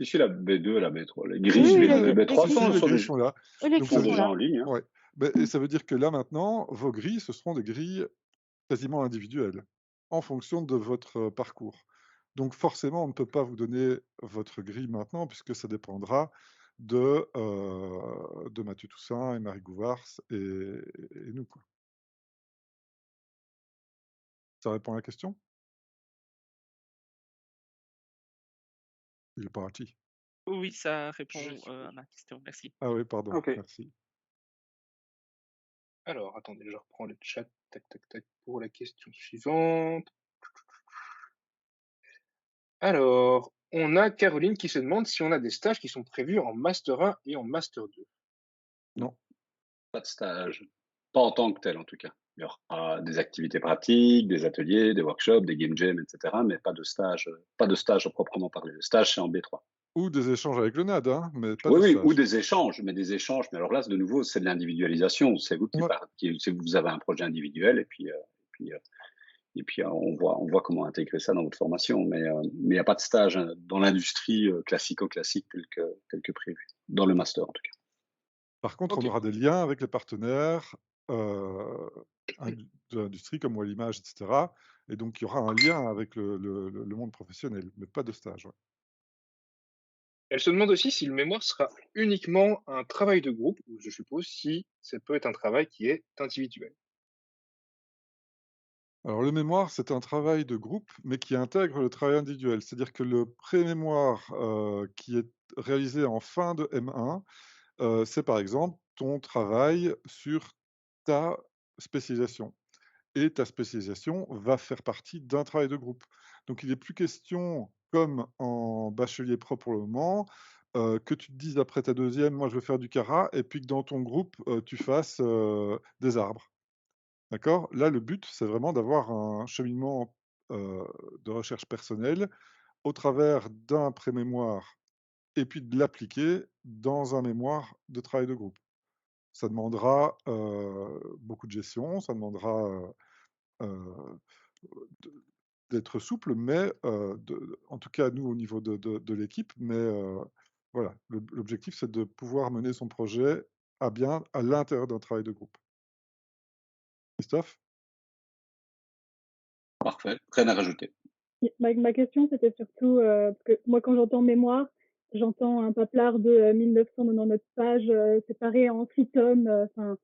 Si, la B2 et la B3. Les Oui, grilles oui, B2 et les B3 grilles Si, sont- les sont, grilles sont là. Oui, les Donc grilles ça sont veut déjà là. en ligne. Hein. Ouais. Et ça veut dire que là maintenant, vos grilles, ce seront des grilles quasiment individuelles, en fonction de votre parcours. Donc forcément, on ne peut pas vous donner votre grille maintenant, puisque ça dépendra de Mathieu Toussaint et Marie Gouvars et nous, quoi. Ça répond à la question? Il est parti. Oui, ça répond Je suis- à ma question. Merci. Ah oui, pardon, Ok. merci. Alors, attendez, je reprends le chat. Tac, tac, tac, pour la question suivante. Alors, on a Caroline qui se demande si on a des stages qui sont prévus en Master 1 et en Master 2. Non. Pas de stage. Pas en tant que tel, en tout cas. Il y aura des activités pratiques, des ateliers, des workshops, des game jams, etc. Mais pas de stage à proprement parler. Le stage, c'est en B3. Ou des échanges avec le NAD, hein, mais pas Oui, de oui, stage. ou des échanges. Mais alors là, de nouveau, c'est de l'individualisation. C'est vous Ouais. vous avez un projet individuel et puis on voit comment intégrer ça dans votre formation. Mais il n'y a pas de stage dans l'industrie classico-classique tel que prévu. Dans le master, en tout cas. Par contre, Ok. on aura des liens avec les partenaires de l'industrie comme Wallimage, etc. Et donc, il y aura un lien avec le monde professionnel, mais pas de stage. Ouais. Elle se demande aussi si le mémoire sera uniquement un travail de groupe, ou je suppose si ça peut être un travail qui est individuel. Alors le mémoire, c'est un travail de groupe, mais qui intègre le travail individuel. C'est-à-dire que le pré-mémoire, qui est réalisé en fin de M1, c'est par exemple ton travail sur ta spécialisation. Et ta spécialisation va faire partie d'un travail de groupe. Donc il n'est plus question, comme en bachelier pro pour le moment, que tu te dises après ta deuxième, moi je veux faire du Cara, et puis que dans ton groupe, tu fasses des arbres. D'accord? Là, le but, c'est vraiment d'avoir un cheminement de recherche personnelle au travers d'un pré-mémoire et puis de l'appliquer dans un mémoire de travail de groupe. Ça demandera beaucoup de gestion, ça demandera euh, d'être souple, mais en tout cas, nous, au niveau de l'équipe, mais voilà, l'objectif, c'est de pouvoir mener son projet à bien à l'intérieur d'un travail de groupe. Christophe? Parfait, rien à rajouter. Ma question, c'était surtout, parce que moi, quand j'entends mémoire, j'entends un paplard de 1999 pages séparées en 6 tomes. Enfin,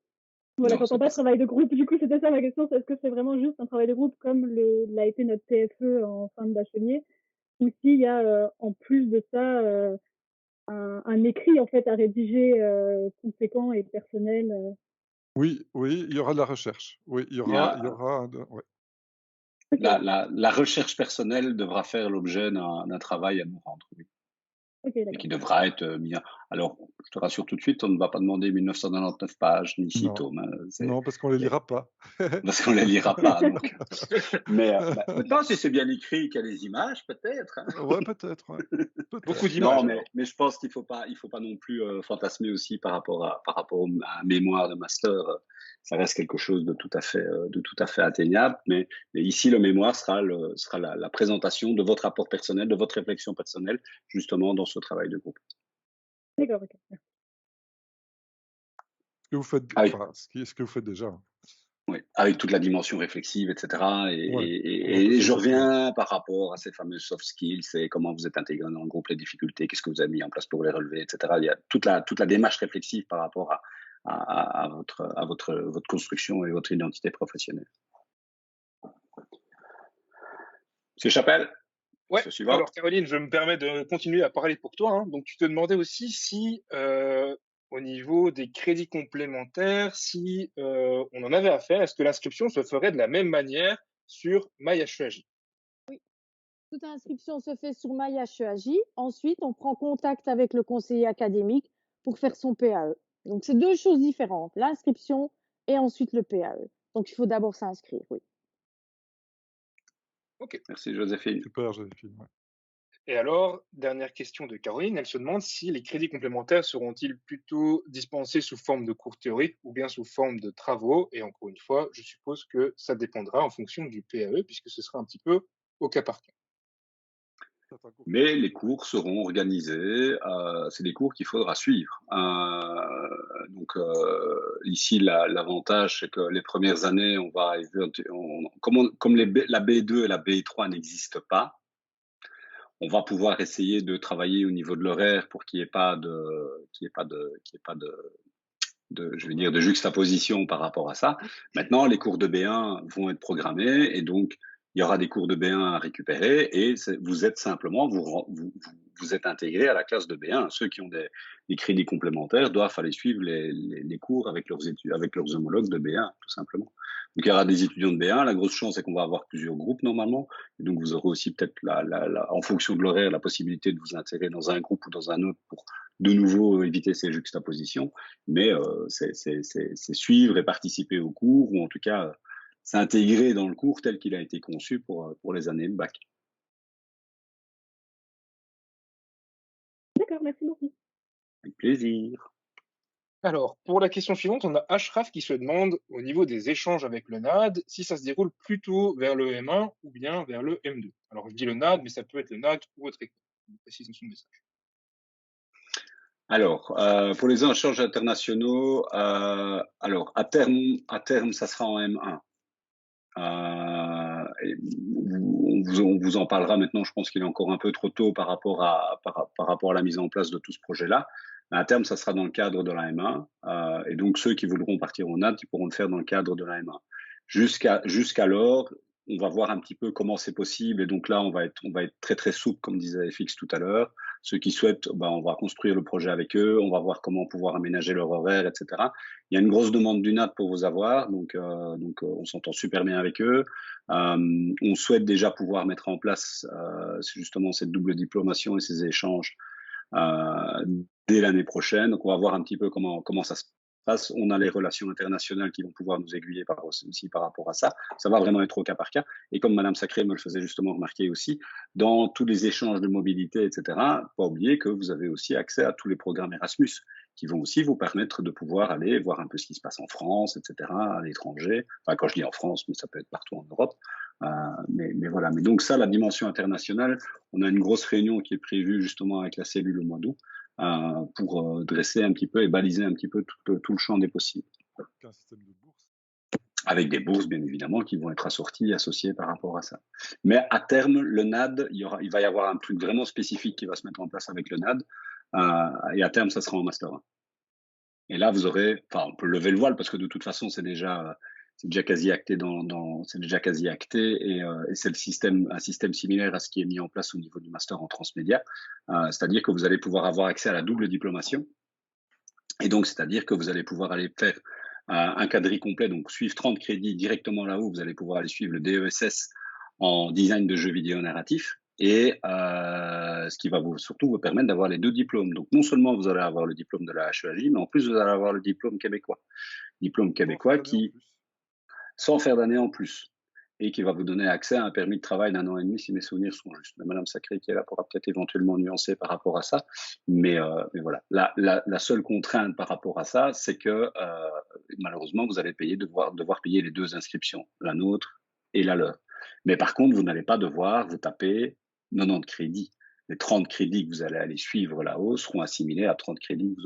voilà, Non, j'entends c'est pas pas de ça. travail de groupe. Du coup, c'était ça ma question. Est-ce que c'est vraiment juste un travail de groupe comme l'a été notre TFE en fin de bachelier, ou s'il y a en plus de ça un écrit en fait à rédiger conséquent et personnel. Oui, oui, il y aura de la recherche. Oui, il y Il y aura, a- il y aura, ouais. Ok, la recherche personnelle devra faire l'objet d'un travail à nous rendre, oui, ok, et d'accord. qui devra être mis. Alors, je te rassure tout de suite, on ne va pas demander 1999 pages ni 6 Non, tomes, hein, non, parce qu'on les lira pas. parce qu'on les lira pas. Donc. Mais maintenant, si c'est bien écrit, qu'il y a des images, peut-être. Hein. Ouais, peut-être, ouais. Beaucoup Peut-être. d'images. Non, alors. mais je pense qu'il faut pas non plus fantasmer aussi par rapport à un mémoire de master. Ça reste quelque chose de tout à fait atteignable. Mais ici, le mémoire sera la présentation de votre rapport personnel, de votre réflexion personnelle, justement dans ce travail de groupe. D'accord, ok. Ce que vous faites, Avec, enfin, ce que vous faites déjà. oui, avec toute la dimension réflexive, etc. Ouais, on Et appelle je ça soft skills. reviens par rapport à ces fameux soft skills, c'est comment vous êtes intégré dans le groupe, les difficultés, qu'est-ce que vous avez mis en place pour les relever, etc. Il y a toute la démarche réflexive par rapport à votre construction et votre identité professionnelle. Monsieur Chapelle, Ouais, ce suivant. alors Caroline, je me permets de continuer à parler pour toi. Hein. Donc tu te demandais aussi si, au niveau des crédits complémentaires, si on en avait à faire, est-ce que l'inscription se ferait de la même manière sur MyHEAJ? Toute inscription se fait sur MyHEAJ. Ensuite, on prend contact avec le conseiller académique pour faire son PAE. Donc, c'est deux choses différentes, l'inscription et ensuite le PAE. Donc, il faut d'abord s'inscrire, oui. Ok. Merci Joséphine. Super, Joséphine. Ouais. Et alors, dernière question de Caroline, elle se demande si les crédits complémentaires seront-ils plutôt dispensés sous forme de cours théoriques ou bien sous forme de travaux. Et encore une fois, je suppose que ça dépendra en fonction du PAE, puisque ce sera un petit peu au cas par cas. Mais les cours seront organisés, c'est des cours qu'il faudra suivre. Donc ici, l'avantage, c'est que les premières années, comme la B2 et la B3 n'existent pas, on va pouvoir essayer de travailler au niveau de l'horaire pour qu'il n'y ait pas de juxtaposition par rapport à ça. Maintenant, les cours de B1 vont être programmés et donc il y aura des cours de B1 à récupérer et vous êtes simplement, vous êtes intégré à la classe de B1. Ceux qui ont des crédits complémentaires doivent aller suivre les cours avec leurs homologues de B1, tout simplement. Donc il y aura des étudiants de B1. La grosse chance, c'est qu'on va avoir plusieurs groupes normalement. Et donc vous aurez aussi peut-être en fonction de l'horaire, la possibilité de vous intégrer dans un groupe ou dans un autre pour de nouveau éviter ces juxtapositions. Mais c'est suivre et participer au cours, ou en tout cas s'intégrer dans le cours tel qu'il a été conçu pour les années de bac. D'accord, merci beaucoup. Avec plaisir. Alors, pour la question suivante, on a Ashraf qui se demande, au niveau des échanges avec le NAD, si ça se déroule plutôt vers le M1 ou bien vers le M2. Alors, je dis le NAD, mais ça peut être le NAD ou autre école. Je précise dans son message. Alors, pour les échanges internationaux, alors à terme, ça sera en M1. et on vous en parlera maintenant. Je pense qu'il est encore un peu trop tôt par rapport à la mise en place de tout ce projet-là. Mais à terme, ça sera dans le cadre de la M1. Et donc, ceux qui voudront partir en NAD, ils pourront le faire dans le cadre de la M1. Jusqu'alors, on va voir un petit peu comment c'est possible. Et donc là, on va être très, très souple, comme disait FX tout à l'heure. Ceux qui souhaitent, on va construire le projet avec eux. On va voir comment pouvoir aménager leur horaire, etc. Il y a une grosse demande du NAD pour vous avoir. Donc on s'entend super bien avec eux. On souhaite déjà pouvoir mettre en place justement cette double diplomation et ces échanges dès l'année prochaine. Donc, on va voir un petit peu comment ça se passe. On a les relations internationales qui vont pouvoir nous aiguiller aussi par rapport à ça. Ça va vraiment être au cas par cas. Et comme Madame Sacré me le faisait justement remarquer aussi, dans tous les échanges de mobilité, etc., pas oublier que vous avez aussi accès à tous les programmes Erasmus qui vont aussi vous permettre de pouvoir aller voir un peu ce qui se passe en France, etc., à l'étranger. Enfin, quand je dis en France, mais ça peut être partout en Europe. Mais voilà. Mais donc ça, la dimension internationale, on a une grosse réunion qui est prévue justement avec la cellule au mois d'août pour dresser un petit peu et baliser un petit peu tout le champ des possibles. Un système de bourse. Avec des bourses, bien évidemment, qui vont être assorties, associées par rapport à ça. Mais à terme, le NAD, il va y avoir un truc vraiment spécifique qui va se mettre en place avec le NAD. Et à terme, ça sera en Master 1. Et là, vous aurez, on peut lever le voile parce que de toute façon, c'est déjà quasi acté c'est déjà quasi acté et c'est un système similaire à ce qui est mis en place au niveau du master en transmédia. C'est-à-dire que vous allez pouvoir avoir accès à la double diplomation. Et donc, c'est-à-dire que vous allez pouvoir aller faire un quadri complet, donc suivre 30 crédits directement là-haut. Vous allez pouvoir aller suivre le DESS en design de jeux vidéo narratifs. Et ce qui va surtout vous permettre d'avoir les 2 diplômes. Donc non seulement vous allez avoir le diplôme de la HEAJ, mais en plus vous allez avoir le diplôme québécois. Diplôme québécois sans faire d'année en plus. Et qui va vous donner accès à un permis de travail d'1 an et demi, si mes souvenirs sont justes. Madame Sacré qui est là pourra peut-être éventuellement nuancer par rapport à ça. Mais voilà. La seule contrainte par rapport à ça, c'est que malheureusement, vous allez devoir payer les 2 inscriptions, la nôtre et la leur. Mais par contre, vous n'allez pas devoir vous taper 90 crédits. Les 30 crédits que vous allez aller suivre là-haut seront assimilés à 30 crédits que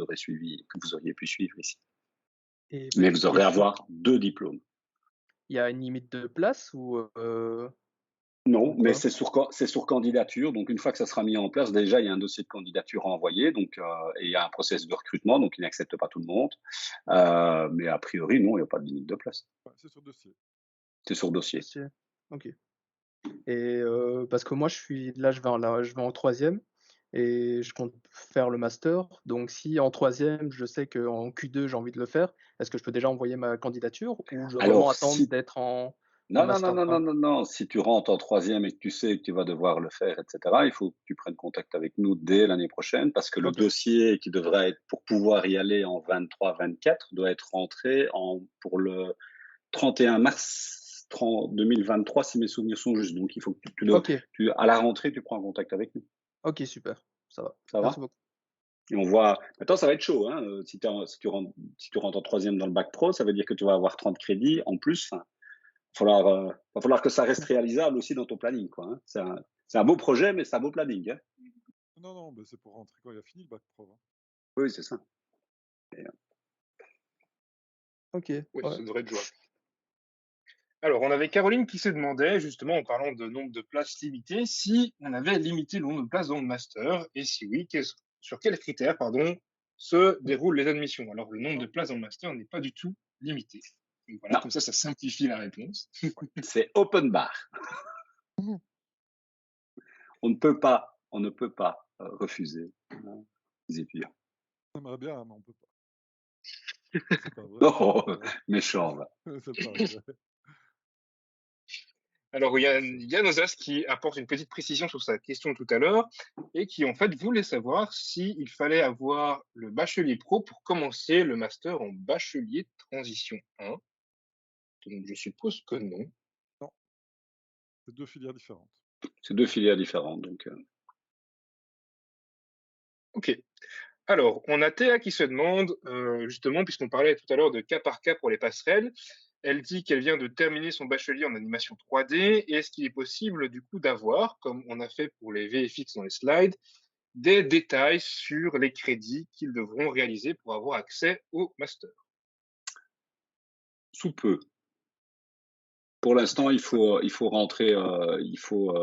vous auriez pu suivre ici. Mais vous aurez à avoir 2 diplômes. Il y a une limite de place ou non, mais c'est sur candidature. Donc, une fois que ça sera mis en place, déjà, il y a un dossier de candidature à envoyer. Donc, et il y a un process de recrutement. Donc, il n'accepte pas tout le monde. Mais a priori, non, il n'y a pas de limite de place. C'est sur dossier. C'est sur dossier. Ok. Et parce que moi, je vais en 3e et je compte faire le master. Donc, si en 3e, je sais qu'en Q2, j'ai envie de le faire, est-ce que je peux déjà envoyer ma candidature ou je dois vraiment attendre d'être en master 1? Non. Si tu rentres en 3e et que tu sais que tu vas devoir le faire, etc., il faut que tu prennes contact avec nous dès l'année prochaine parce que le dossier qui devrait être pour pouvoir y aller en 23-24 doit être rentré pour le 31 mars 2023, si mes souvenirs sont justes. Donc, il faut que à la rentrée, tu prends contact avec nous. Ok, super. Ça va. Merci beaucoup. Et on voit. Maintenant, ça va être chaud. Hein. Si tu rentres en 3e dans le bac pro, ça veut dire que tu vas avoir 30 crédits en plus. Il va falloir que ça reste réalisable aussi dans ton planning. Quoi, hein. C'est un beau projet, mais c'est un beau planning. Hein. Non, mais c'est pour rentrer quand il a fini le bac pro. Hein. Oui, c'est ça. Ok. Oui, ça devrait être jouable. Alors, on avait Caroline qui se demandait, justement, en parlant de nombre de places limitées, si on avait limité le nombre de places dans le master, et si oui, sur quels critères, se déroulent les admissions. Alors, le nombre de places dans le master n'est pas du tout limité. Donc voilà, comme ça simplifie la réponse. C'est open bar. On ne peut pas refuser les étudiants. On aimerait bien, mais on ne peut pas. C'est pas vrai. Non, méchant, va. C'est pas vrai. Alors, il y a Nosas qui apporte une petite précision sur sa question tout à l'heure et qui, en fait, voulait savoir s'il fallait avoir le bachelier pro pour commencer le master en bachelier transition 1. Donc, je suppose que non. Non. C'est 2 filières différentes. C'est 2 filières différentes, donc. Ok. Alors, on a Théa qui se demande, justement, puisqu'on parlait tout à l'heure de cas par cas pour les passerelles, elle dit qu'elle vient de terminer son bachelier en animation 3D. Et est-ce qu'il est possible, du coup, d'avoir, comme on a fait pour les VFX dans les slides, des détails sur les crédits qu'ils devront réaliser pour avoir accès au master? Sous peu. Pour l'instant, il faut rentrer, faut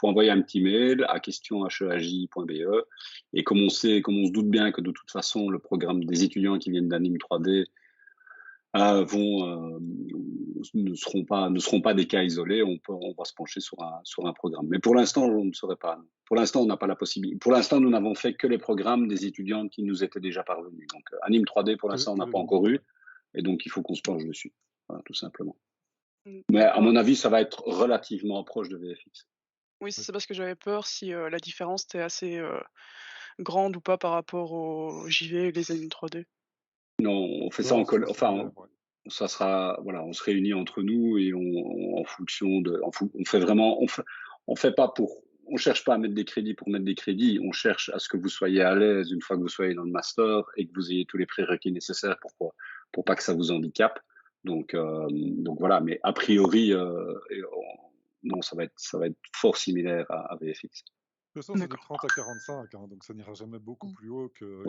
envoyer un petit mail à question@heaj.be. Et comme on se doute bien que de toute façon, le programme des étudiants qui viennent d'Anime 3D ne seront pas des cas isolés. On va se pencher sur un programme. Mais pour l'instant, on ne saurait pas. Pour l'instant, on n'a pas la possibilité. Pour l'instant, nous n'avons fait que les programmes des étudiants qui nous étaient déjà parvenus. Donc, Anime 3D, pour l'instant, on n'a pas encore eu. Et donc, il faut qu'on se penche dessus. Voilà, tout simplement. Mais à mon avis, ça va être relativement proche de VFX. Oui, c'est parce que j'avais peur si la différence était assez grande ou pas par rapport au JV et les animes 3D. Non, on fait ça en ça sera, voilà, on se réunit entre nous et en fonction de, on fait vraiment, on fait pas pour, on cherche pas à mettre des crédits pour mettre des crédits, on cherche à ce que vous soyez à l'aise une fois que vous soyez dans le master et que vous ayez tous les prérequis nécessaires pour pas que ça vous handicape. Donc voilà, mais a priori, non, ça va être fort similaire à VFX. De toute façon, c'est de 30 à 45, hein, donc ça n'ira jamais beaucoup plus haut que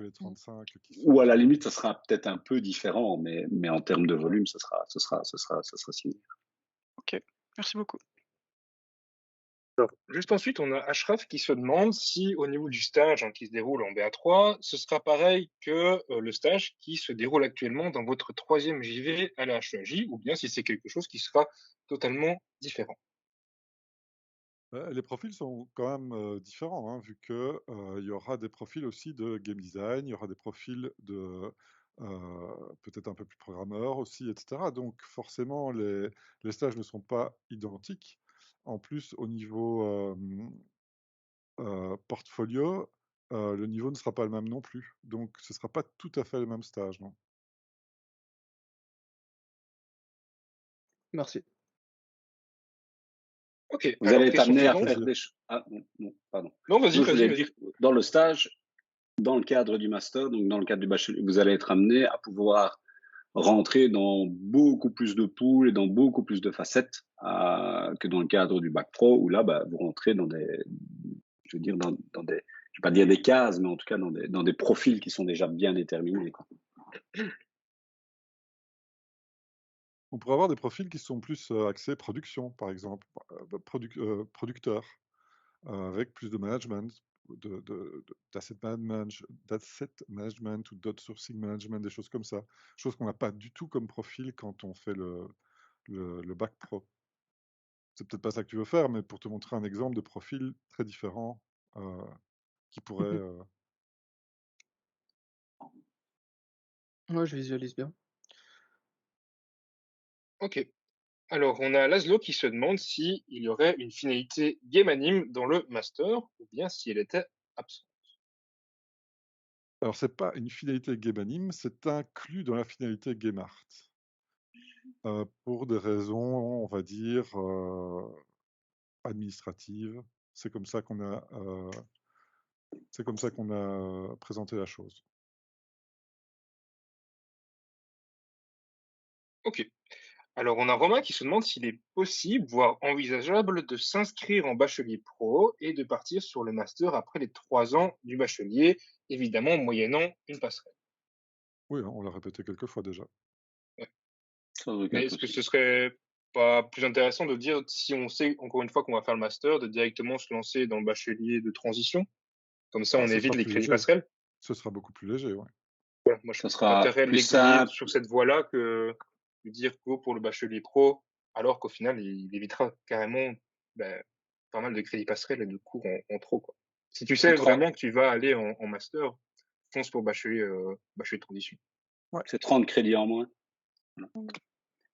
les 35. Ou à la limite, ça sera peut-être un peu différent, mais en termes de volume, ça sera similaire. Ok, merci beaucoup. Alors, juste ensuite, on a Ashraf qui se demande si au niveau du stage qui se déroule en BA3, ce sera pareil que le stage qui se déroule actuellement dans votre 3e JV à la HEJ, ou bien si c'est quelque chose qui sera totalement différent. Les profils sont quand même différents, hein, vu que il y aura des profils aussi de game design, il y aura des profils de peut-être un peu plus programmeurs aussi, etc. Donc forcément, les stages ne sont pas identiques. En plus, au niveau portfolio, le niveau ne sera pas le même non plus. Donc ce ne sera pas tout à fait le même stage, non. Merci. Ok. Vous allez être amené à faire des choses. Ah non, pardon. Non, vas-y. Dans le stage, dans le cadre du master, donc dans le cadre du bachelier, vous allez être amené à pouvoir rentrer dans beaucoup plus de pools et dans beaucoup plus de facettes que dans le cadre du bac pro, où là, vous rentrez dans des, je veux dire, dans des, je vais pas dire des cases, mais en tout cas dans des profils qui sont déjà bien déterminés, quoi. On pourrait avoir des profils qui sont plus axés production, par exemple, producteurs, avec plus de management, d'asset management ou d'outsourcing management, des choses comme ça. Choses qu'on n'a pas du tout comme profil quand on fait le bac pro. C'est peut-être pas ça que tu veux faire, mais pour te montrer un exemple de profil très différent qui pourrait... Moi, je visualise bien. Ok. Alors, on a Laszlo qui se demande s'il y aurait une finalité game anime dans le master, ou bien si elle était absente. Alors, c'est pas une finalité game anime, c'est inclus dans la finalité game art. Pour des raisons, on va dire, administratives. C'est comme ça qu'on a présenté la chose. Ok. Alors, on a Romain qui se demande s'il est possible, voire envisageable, de s'inscrire en bachelier pro et de partir sur le master après les 3 ans du bachelier, évidemment moyennant une passerelle. Oui, on l'a répété quelques fois déjà. Ouais. Mais est-ce que ce serait pas plus intéressant de dire, si on sait encore une fois qu'on va faire le master, de directement se lancer dans le bachelier de transition? Comme ça, on évite les crédits passerelles. Ce sera beaucoup plus léger, ouais. Ouais, moi, je préférerais l'aiguiller sur cette voie-là que de dire go pour le bachelier pro, alors qu'au final, il évitera carrément pas mal de crédits passerelles et de cours en trop, quoi. Si tu sais vraiment que tu vas aller en master, fonce pour bachelier de transition. Ouais. C'est 30 crédits en moins.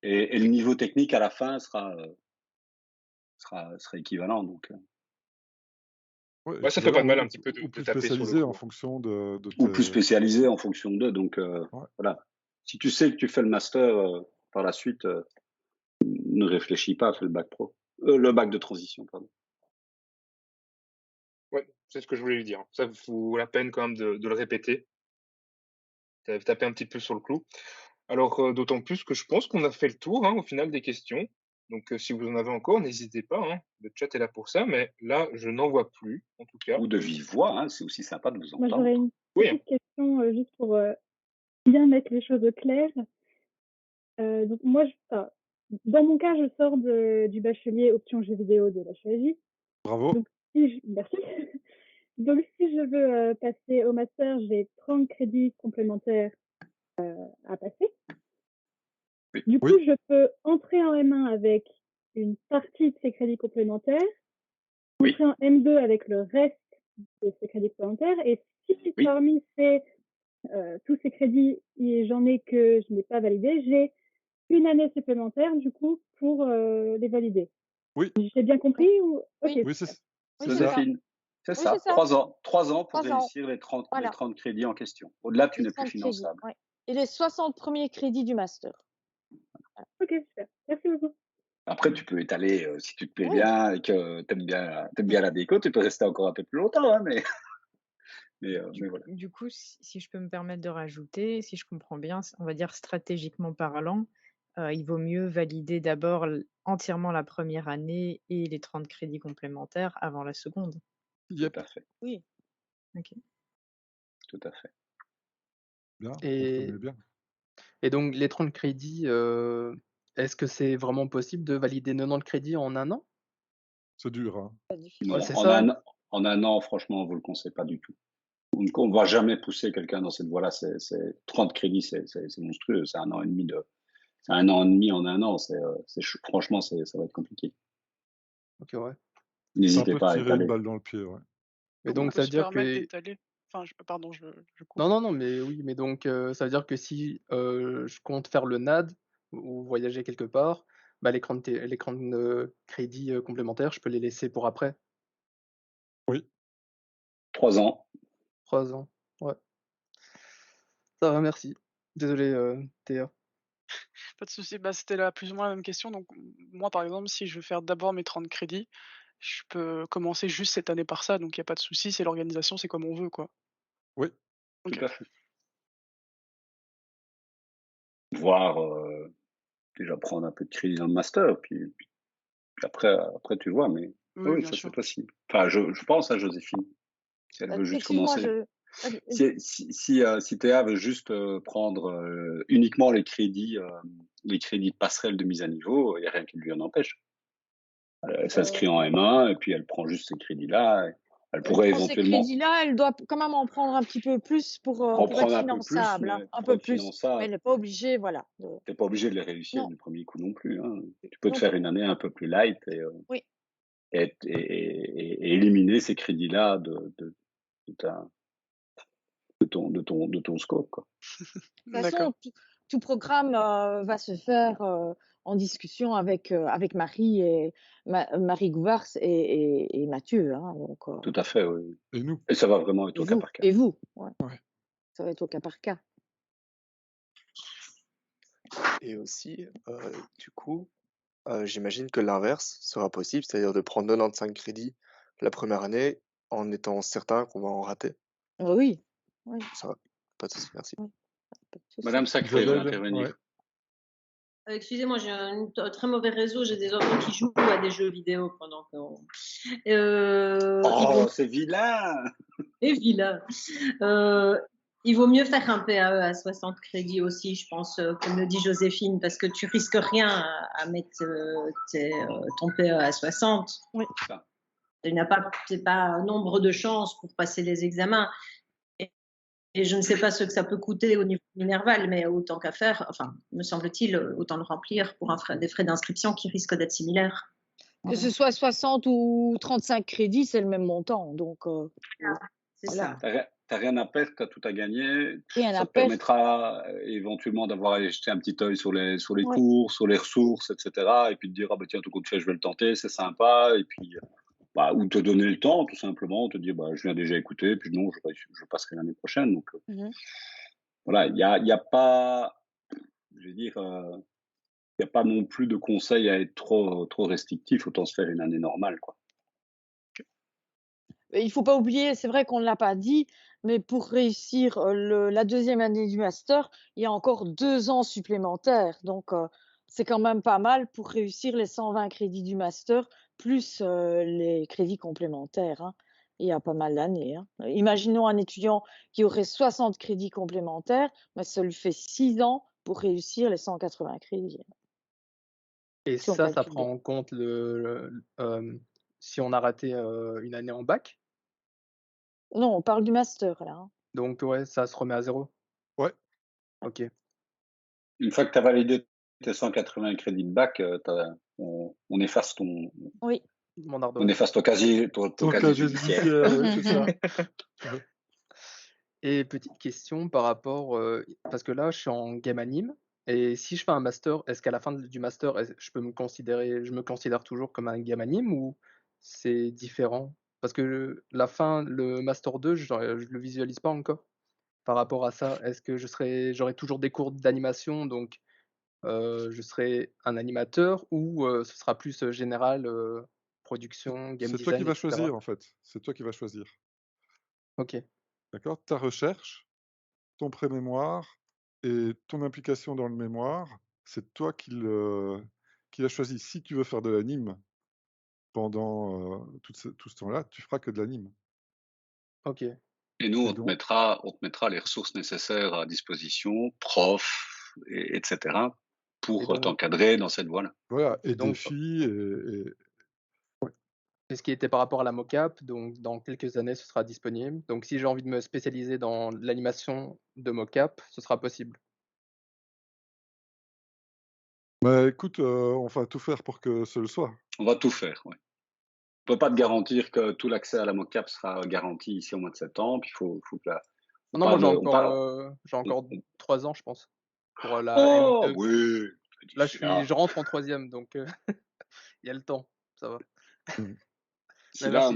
Et le niveau technique à la fin sera équivalent, donc. Ouais, ça fait pas de mal un petit peu de plus taper spécialisé sur le en fonction de ou plus spécialisé en fonction d'eux. Donc voilà. Si tu sais que tu fais le master par la suite, ne réfléchis pas, fais le bac pro. Le bac de transition, pardon. Ouais, c'est ce que je voulais lui dire. Ça vaut la peine quand même de le répéter. Taper un petit peu sur le clou. Alors, d'autant plus que je pense qu'on a fait le tour au final des questions. Donc, si vous en avez encore, n'hésitez pas. Le chat est là pour ça, mais là, je n'en vois plus, en tout cas. Ou de vive voix, c'est aussi sympa de vous entendre. Moi, j'aurais une petite question juste pour bien mettre les choses au clair. Donc moi, dans mon cas, je sors du bachelier option jeux vidéo de la HEJ. Bravo. Donc, merci. Donc, si je veux passer au master, j'ai 30 crédits complémentaires à passer. Du coup, je peux entrer en M1 avec une partie de ces crédits complémentaires, entrer en M2 avec le reste de ces crédits complémentaires, et si parmi tous ces crédits, j'en ai que je n'ai pas validé, j'ai une année supplémentaire, du coup, pour les valider. Oui. J'ai bien compris ou... Oui. Ok. Oui, c'est Joséphine, c'est Oui, ça. c'est ça. 3 ans. 3 ans pour 3 ans. réussir les 30 Voilà. crédits en question. Au-delà, tu Les n'es plus 30 crédits, finançable. ouais. Et les 60 premiers crédits du master. Ok, super. Merci beaucoup. Après, tu peux étaler, si tu te plais Oui. bien et que tu aimes bien la déco, tu peux rester encore un peu plus longtemps, hein, mais voilà. Du coup, si je peux me permettre de rajouter, si je comprends bien, on va dire stratégiquement parlant, il vaut mieux valider d'abord entièrement la première année et les 30 crédits complémentaires avant la seconde. Tout à fait. Oui. Ok. Tout à fait. Bien, Et, bien. et donc, les 30 crédits, est-ce que c'est vraiment possible de valider 90 crédits en un an? C'est dur, hein. Non, Ouais, c'est en ça. un an, franchement, on vous le conseille pas du tout. On ne va jamais pousser quelqu'un dans cette voie-là. 30 crédits, c'est monstrueux. C'est un an et demi en un an. Franchement, ça va être compliqué. Ok, ouais. N'hésitez C'est un peu pas à tirer étaler. une balle dans le pied, ouais. Et Comment on donc, peut ça veut se dire permettre que... d'étaler? Enfin, pardon, je coupe. Non, mais oui, mais donc, ça veut dire que si je compte faire le NAD ou voyager quelque part, bah, les 30 crédits complémentaires, je peux les laisser pour après. Oui. 3 ans. 3 ans, ouais. Ça va, merci. Désolé, Théa. Pas de souci. Bah, c'était plus ou moins la même question. Donc, moi, par exemple, si je veux faire d'abord mes 30 crédits, je peux commencer juste cette année par ça. Donc, il n'y a pas de souci. C'est l'organisation, c'est comme on veut, quoi. Oui. Ok. Tout à fait. Voire déjà prendre un peu de crédit dans le master, puis après tu vois, mais Oui, oui, bien ça sûr. c'est possible. Enfin, je pense à Joséphine, si elle veut juste Excuse-moi, commencer. Si Théa veut juste prendre uniquement les crédits de passerelle de mise à niveau, il n'y a rien qui lui en empêche. Elle s'inscrit en M1 et puis elle prend juste ces crédits-là. Elle pourrait prend ces éventuellement crédits-là, elle doit quand même en prendre un petit peu plus pour en être prendre un peu plus, finançable, hein, mais un pour peu être plus. Mais finançable, elle n'est pas obligée, voilà. t'es pas obligé de les réussir Non. du premier coup non plus. Hein. Tu peux te Donc, faire une année un peu plus light oui. et éliminer ces crédits-là de ton scope. Quoi. De toute façon, tout programme va se faire en discussion avec Marie et Marie Gouvars et Mathieu. Hein, donc, Tout à fait, oui. Et nous. Et ça va vraiment être au cas par cas. Et vous, ouais. Ouais. Ça va être au cas par cas. Et aussi, du coup, j'imagine que l'inverse sera possible, c'est-à-dire de prendre 95 crédits la première année en étant certain qu'on va en rater. Oui. Ça va, pas de souci, merci. Madame Sacré veut intervenir. Excusez-moi, j'ai un très mauvais réseau. J'ai des enfants qui jouent à des jeux vidéo pendant qu'on. C'est vilain! C'est vilain. Il vaut mieux faire un PAE à 60 crédits aussi, je pense, comme le dit Joséphine, parce que tu risques rien à mettre ton PAE à 60. Oui. Tu n'as pas un nombre de chances pour passer les examens. Et je ne sais pas ce que ça peut coûter au niveau Minerval, mais autant qu'à faire, enfin, me semble-t-il, autant le remplir pour des frais d'inscription qui risquent d'être similaires. Que ce soit 60 ou 35 crédits, c'est le même montant. Donc, c'est ça. T'as rien à perdre, t'as tout à gagner. Rien ça à te permettra éventuellement d'avoir allé jeter un petit œil sur les cours, sur les ressources, etc. Et puis de dire, ah bah tiens, tout compte fait, je vais le tenter, c'est sympa. Et puis, ou te donner le temps, tout simplement, te dire, je viens déjà écouter, puis non, je passerai l'année prochaine. Donc, voilà, il y a pas, je veux dire, il n'y a pas non plus de conseil à être trop restrictif, autant se faire une année normale, quoi. Il ne faut pas oublier, c'est vrai qu'on ne l'a pas dit, mais pour réussir la deuxième année du master, il y a encore 2 ans supplémentaires. Donc, c'est quand même pas mal pour réussir les 120 crédits du master, plus les crédits complémentaires. Hein. Il y a pas mal d'années. Hein. Imaginons un étudiant qui aurait 60 crédits complémentaires, mais ça lui fait 6 ans pour réussir les 180 crédits. Et Si on ça calcule prend bien. en compte si on a raté une année en bac. Non, on parle du master là. Hein. Donc, ouais, ça se remet à 0. Ouais. Ok. Une fois que tu as validé tes 180 crédits de bac, on efface Oui. Mon on ardoise. efface ton casier judiciaire. Oui, c'est ça. Et petite question par rapport, parce que là, je suis en game anime, et si je fais un master, est-ce qu'à la fin du master, je me considère toujours comme un game anime ou c'est différent? Parce que le master 2, je le visualise pas encore. Par rapport à ça, est-ce que j'aurai toujours des cours d'animation, donc je serai un animateur, ou ce sera plus général, production, game C'est toi qui design, vas etc. choisir, en fait. C'est toi qui vas choisir. Ok. D'accord? Ta recherche, ton pré-mémoire et ton implication dans le mémoire, c'est toi qui l'as choisi. Si tu veux faire de l'anime pendant tout ce temps-là, tu feras que de l'anime. Ok. Et nous, Et on te donc, mettra les ressources nécessaires à disposition, profs, etc., Et pour donc, t'encadrer dans cette voie-là. voilà, et donc, défis, et c'est ce qui était par rapport à la mocap, donc dans quelques années, ce sera disponible. Donc si j'ai envie de me spécialiser dans l'animation de mocap, ce sera possible. bah, écoute, on va tout faire pour que ce le soit. On va tout faire, ouais. On peut pas te garantir que tout l'accès à la mocap sera garanti ici au mois de septembre. Il faut que on Non, moi parle j'ai encore 3 ans, je pense, pour la Oh M2. oui. Là, D'ici là, je rentre en 3e, donc il y a le temps, ça va. Mmh. d'ici Mais là, merci.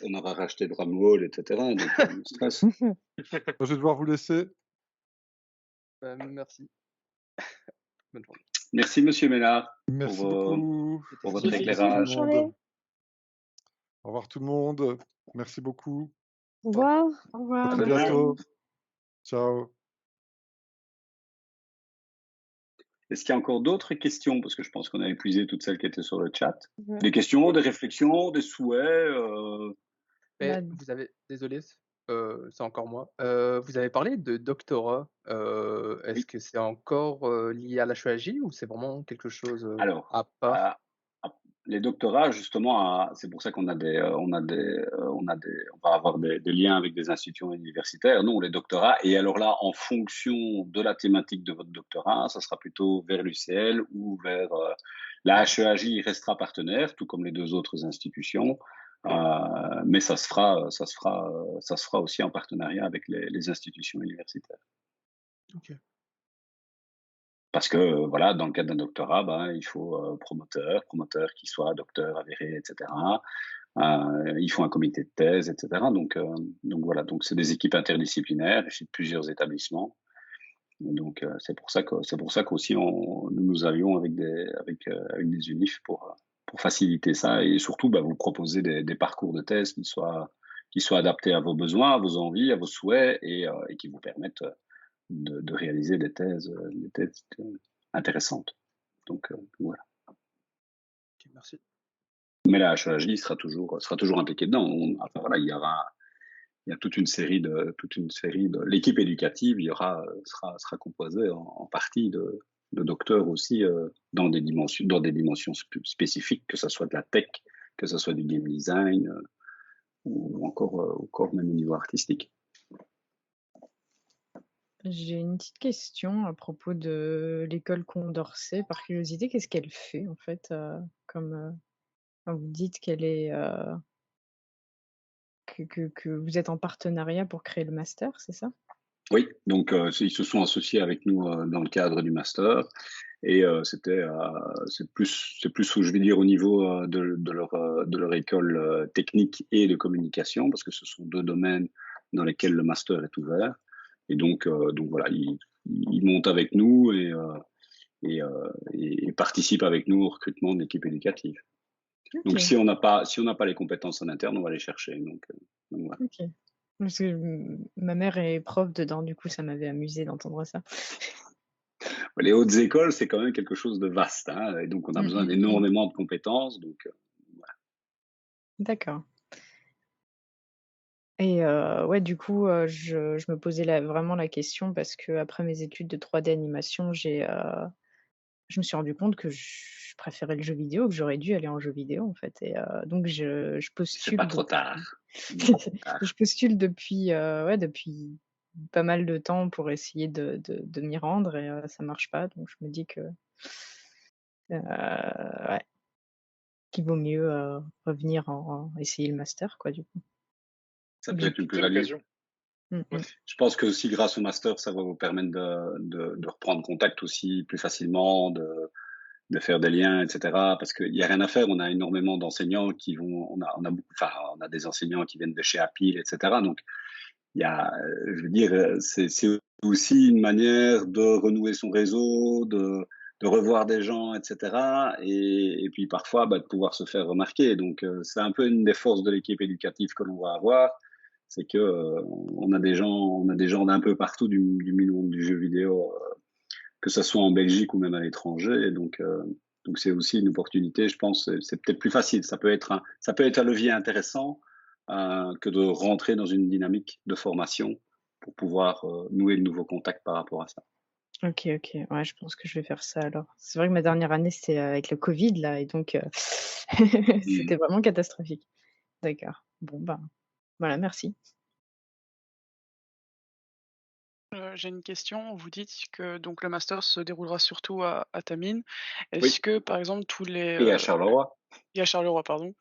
on aura racheté Drumwall, etc. Donc, no stress. Moi, je vais devoir vous laisser. Merci. Bonne journée. Merci, Monsieur Ménard, Merci pour beaucoup. votre Merci, bonne éclairage. journée. Au revoir tout le monde. Merci beaucoup. Au revoir. À Au revoir. très Merci. bientôt. Ciao. Est-ce qu'il y a encore d'autres questions? Parce que je pense qu'on a épuisé toutes celles qui étaient sur le chat. Mhm. Des questions, des réflexions, des souhaits Mais Bah, vous avez, désolé, c'est encore moi. Vous avez parlé de doctorat. Est-ce Oui. que c'est encore lié à l'HEAJ ou c'est vraiment quelque chose Alors, à part? les doctorats, justement, c'est pour ça qu'on a on va avoir des liens avec des institutions universitaires. Non, les doctorats. Et alors là, en fonction de la thématique de votre doctorat, ça sera plutôt vers l'UCL ou vers la HEAJ restera partenaire, tout comme les deux autres institutions. Mais ça se fera aussi en partenariat avec les institutions universitaires. Ok. Parce que voilà, dans le cadre d'un doctorat, il faut promoteur qui soit docteur avéré, etc. Il faut un comité de thèse, etc. Donc voilà, donc c'est des équipes interdisciplinaires issues de plusieurs établissements. Donc c'est pour ça qu'aussi nous allions avec des unifs pour faciliter ça et surtout vous proposer des parcours de thèse qui soient adaptés à vos besoins, à vos envies, à vos souhaits et qui vous permettent de réaliser des thèses intéressantes. Donc voilà. Ok, merci. Mais la HEAJ sera toujours impliquée dedans. Voilà, il y a toute une série de l'équipe éducative sera composée en partie de docteurs aussi dans des dimensions spécifiques, que ce soit de la tech, que ce soit du game design ou encore même au niveau artistique. J'ai une petite question à propos de l'école Condorcet. Par curiosité, qu'est-ce qu'elle fait en fait comme quand vous dites qu'elle est que vous êtes en partenariat pour créer le master, c'est ça? Oui, donc ils se sont associés avec nous dans le cadre du master et c'est plus je vais dire au niveau de leur école technique et de communication parce que ce sont deux domaines dans lesquels le master est ouvert et donc voilà ils montent avec nous et participent avec nous au recrutement de l'équipe éducative. Donc Ok, si on n'a pas les compétences en interne, on va les chercher. Donc voilà. ok. Parce que ma mère est prof dedans, du coup, ça m'avait amusé d'entendre ça. Les hautes écoles, c'est quand même quelque chose de vaste, hein, et donc on a besoin d'énormément de compétences. Donc, voilà. D'accord. Et ouais, du coup, je me posais vraiment la question parce qu'après mes études de 3D animation, je me suis rendu compte que je préférais le jeu vidéo, que j'aurais dû aller en jeu vidéo, en fait. Et donc je C'est pas postule trop depuis tard. Il n'est pas trop tard. je postule depuis, ouais, depuis pas mal de temps pour essayer de m'y rendre et ça marche pas. Donc je me dis que, ouais, qu'il vaut mieux, revenir essayer le master, quoi, du coup. Ça Donc peut j'ai être une C'est plus-value. l'occasion. mmh. Je pense que aussi grâce au master, ça va vous permettre de reprendre contact aussi plus facilement, de faire des liens, etc. Parce qu'il n'y a rien à faire. On a énormément d'enseignants qui vont, on a des enseignants qui viennent de chez Apple, etc. Donc, il y a, je veux dire, c'est aussi une manière de renouer son réseau, de revoir des gens, etc. Et puis parfois, de pouvoir se faire remarquer. Donc, c'est un peu une des forces de l'équipe éducative que l'on va avoir, c'est que on a des gens d'un peu partout du milieu du jeu vidéo, que ce soit en Belgique ou même à l'étranger. Et donc c'est aussi une opportunité, je pense. C'est peut-être plus facile. Ça peut être un levier intéressant que de rentrer dans une dynamique de formation pour pouvoir nouer de nouveaux contacts par rapport à ça. OK, OK. Ouais, je pense que je vais faire ça alors. C'est vrai que ma dernière année, c'était avec le Covid là et donc c'était vraiment catastrophique. D'accord. Bon, ben, voilà, merci. J'ai une question. Vous dites que donc le master se déroulera surtout à Tamines. Oui. Est-ce que, par exemple, tous les, Et à Charleroi. et à Charleroi, pardon.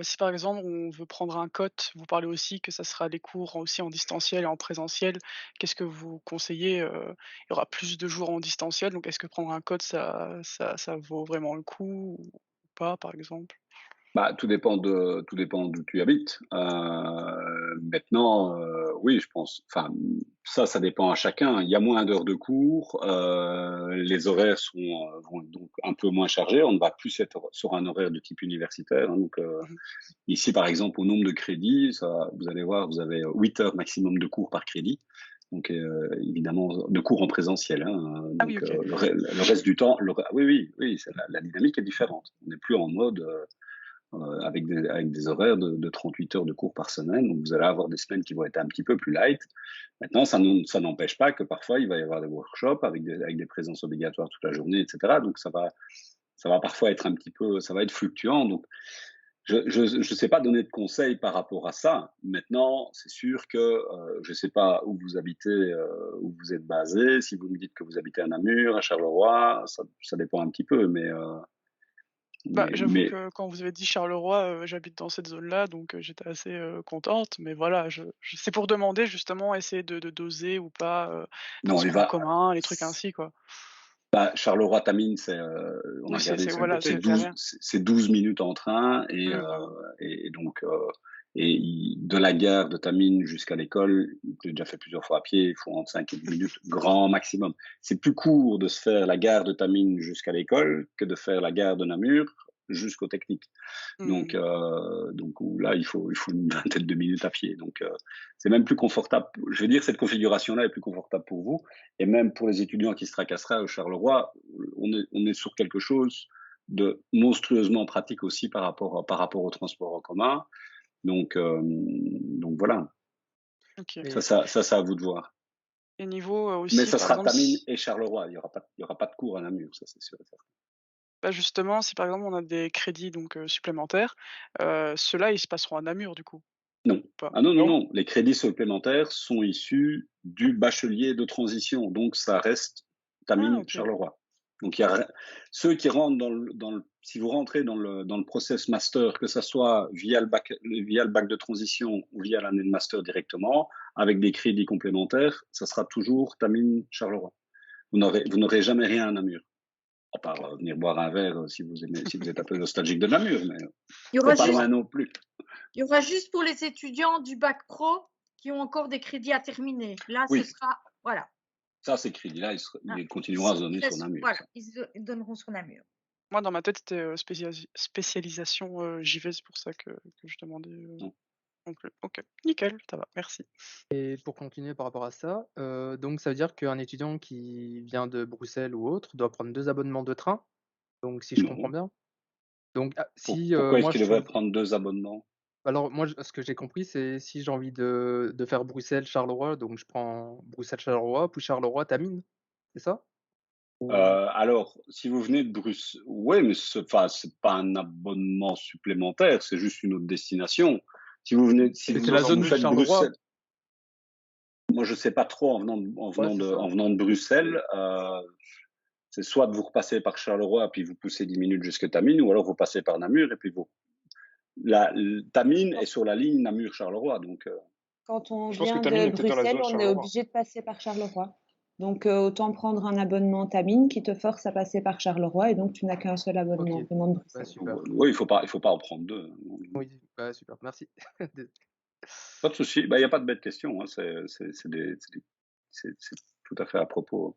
Si par exemple on veut prendre un cote, vous parlez aussi que ça sera des cours aussi en distanciel et en présentiel. Qu'est-ce que vous conseillez? Il y aura plus de jours en distanciel, donc est-ce que prendre un cote ça vaut vraiment le coup ou pas, par exemple? Tout dépend d'où tu habites. Maintenant, oui, je pense. Enfin, ça dépend à chacun. Il y a moins d'heures de cours, les horaires vont donc un peu moins chargés. On ne va plus être sur un horaire de type universitaire, hein. Donc Mmh. ici, par exemple, au nombre de crédits, vous allez voir, vous avez 8 heures maximum de cours par crédit. Donc évidemment, de cours en présentiel, hein. Ah oui, Donc OK. le reste du temps, oui, la dynamique est différente. On n'est plus en mode avec des horaires de 38 heures de cours par semaine. Donc, vous allez avoir des semaines qui vont être un petit peu plus light. Maintenant, ça n'empêche pas que parfois, il va y avoir des workshops avec des présences obligatoires toute la journée, etc. Donc, ça va parfois être ça va être fluctuant. Donc, je sais pas donner de conseils par rapport à ça. Maintenant, c'est sûr que je sais pas où vous habitez, où vous êtes basé. Si vous me dites que vous habitez à Namur, à Charleroi, ça dépend un petit peu, J'avoue mais que quand vous avez dit Charleroi, j'habite dans cette zone-là, donc j'étais assez, contente. Mais voilà, je c'est pour demander justement, essayer de doser ou pas, non, transport en commun, les trucs ainsi, quoi. Charleroi-Tamines, on a Oui, regardé c'est sur le voilà, côté, c'est rien. c'est 12 minutes en train Voilà. et donc, de la gare de Tamines jusqu'à l'école, j'ai déjà fait plusieurs fois à pied, il faut entre 5 et 10 minutes, grand maximum. C'est plus court de se faire la gare de Tamines jusqu'à l'école que de faire la gare de Namur jusqu'au technique. Donc, où là, il faut une vingtaine de minutes à pied. Donc, c'est même plus confortable. Je veux dire, cette configuration-là est plus confortable pour vous. Et même pour les étudiants qui se tracasseraient au Charleroi, on est sur quelque chose de monstrueusement pratique aussi par rapport au transport en commun. Donc voilà. OK. Ça, c'est à vous de voir. Et niveau, Mais aussi, ça par sera exemple, Tamines si et Charleroi. Il y aura pas de cours à Namur, ça c'est sûr et certain. justement, si par exemple on a des crédits donc supplémentaires, ceux-là, ils se passeront à Namur du coup? Non. Ou pas? Ah non, non, Non? non. Les crédits supplémentaires sont issus du bachelier de transition. Donc, ça reste Ah Tamines OK. Charleroi. Donc, ceux qui rentrent si vous rentrez dans le process master, que ce soit via le bac de transition ou via l'année de master directement, avec des crédits complémentaires, ça sera toujours Tamines Charleroi. Vous n'aurez jamais rien à Namur. À part OK. venir boire un verre si vous êtes un peu nostalgique de Namur, mais Il y aura c'est pas juste, loin non plus. il y aura juste pour les étudiants du bac pro qui ont encore des crédits à terminer. Là, Oui. ce sera, voilà. Ça, ces crédits-là, ils continueront à donner sur Namur. Voilà, ils donneront sur Namur. Moi, dans ma tête, c'était, spécialisation, JV, c'est pour ça que je demandais, Non. non plus. OK, nickel, ça va, merci. Et pour continuer par rapport à ça, donc ça veut dire qu'un étudiant qui vient de Bruxelles ou autre doit prendre 2 abonnements de train? Donc si je comprends Non. bien? Donc si, Pourquoi est-ce moi qu'il je devrait suis prendre 2 abonnements? Alors moi, ce que j'ai compris, c'est si j'ai envie de faire Bruxelles-Charleroi, donc je prends Bruxelles-Charleroi, puis Charleroi-Tamine, c'est ça? Ou... Alors, si vous venez de Bruxelles, oui, mais c'est pas un abonnement supplémentaire, c'est juste une autre destination. Si vous venez, si Mais vous, c'est la si zone vous de faites Charleroi. Bruxelles, moi je sais pas trop en venant Ouais, c'est ça. en venant de Bruxelles, c'est soit vous repassez par Charleroi puis vous poussez 10 minutes jusqu'à Tamine, ou alors vous passez par Namur et puis vous. Tamine est sur la ligne Namur-Charleroi, donc. Quand on Je pense que vient Tamine de est peut-être dans la Bruxelles, zone on est Charleroi. obligé de passer par Charleroi. Donc, autant prendre un abonnement Tamine qui te force à passer par Charleroi et donc tu n'as qu'un seul abonnement Ok, venant de bah, Bruxelles. super. Oui, il faut pas en prendre deux. Oui, bah, super, merci. Pas de souci. Il n'y a pas de bête question. Hein. C'est tout à fait à propos.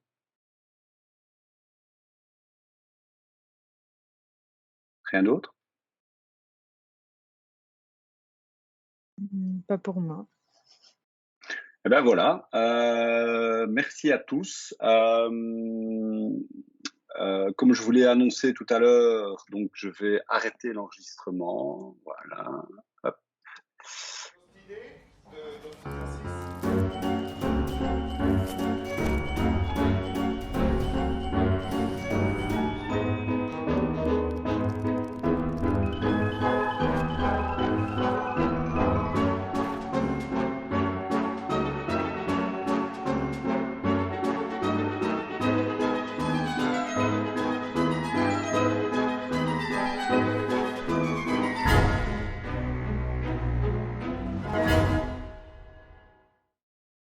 Rien d'autre? Pas pour moi. Eh ben voilà. Merci à tous. Comme je vous l'ai annoncé tout à l'heure, donc je vais arrêter l'enregistrement. Voilà.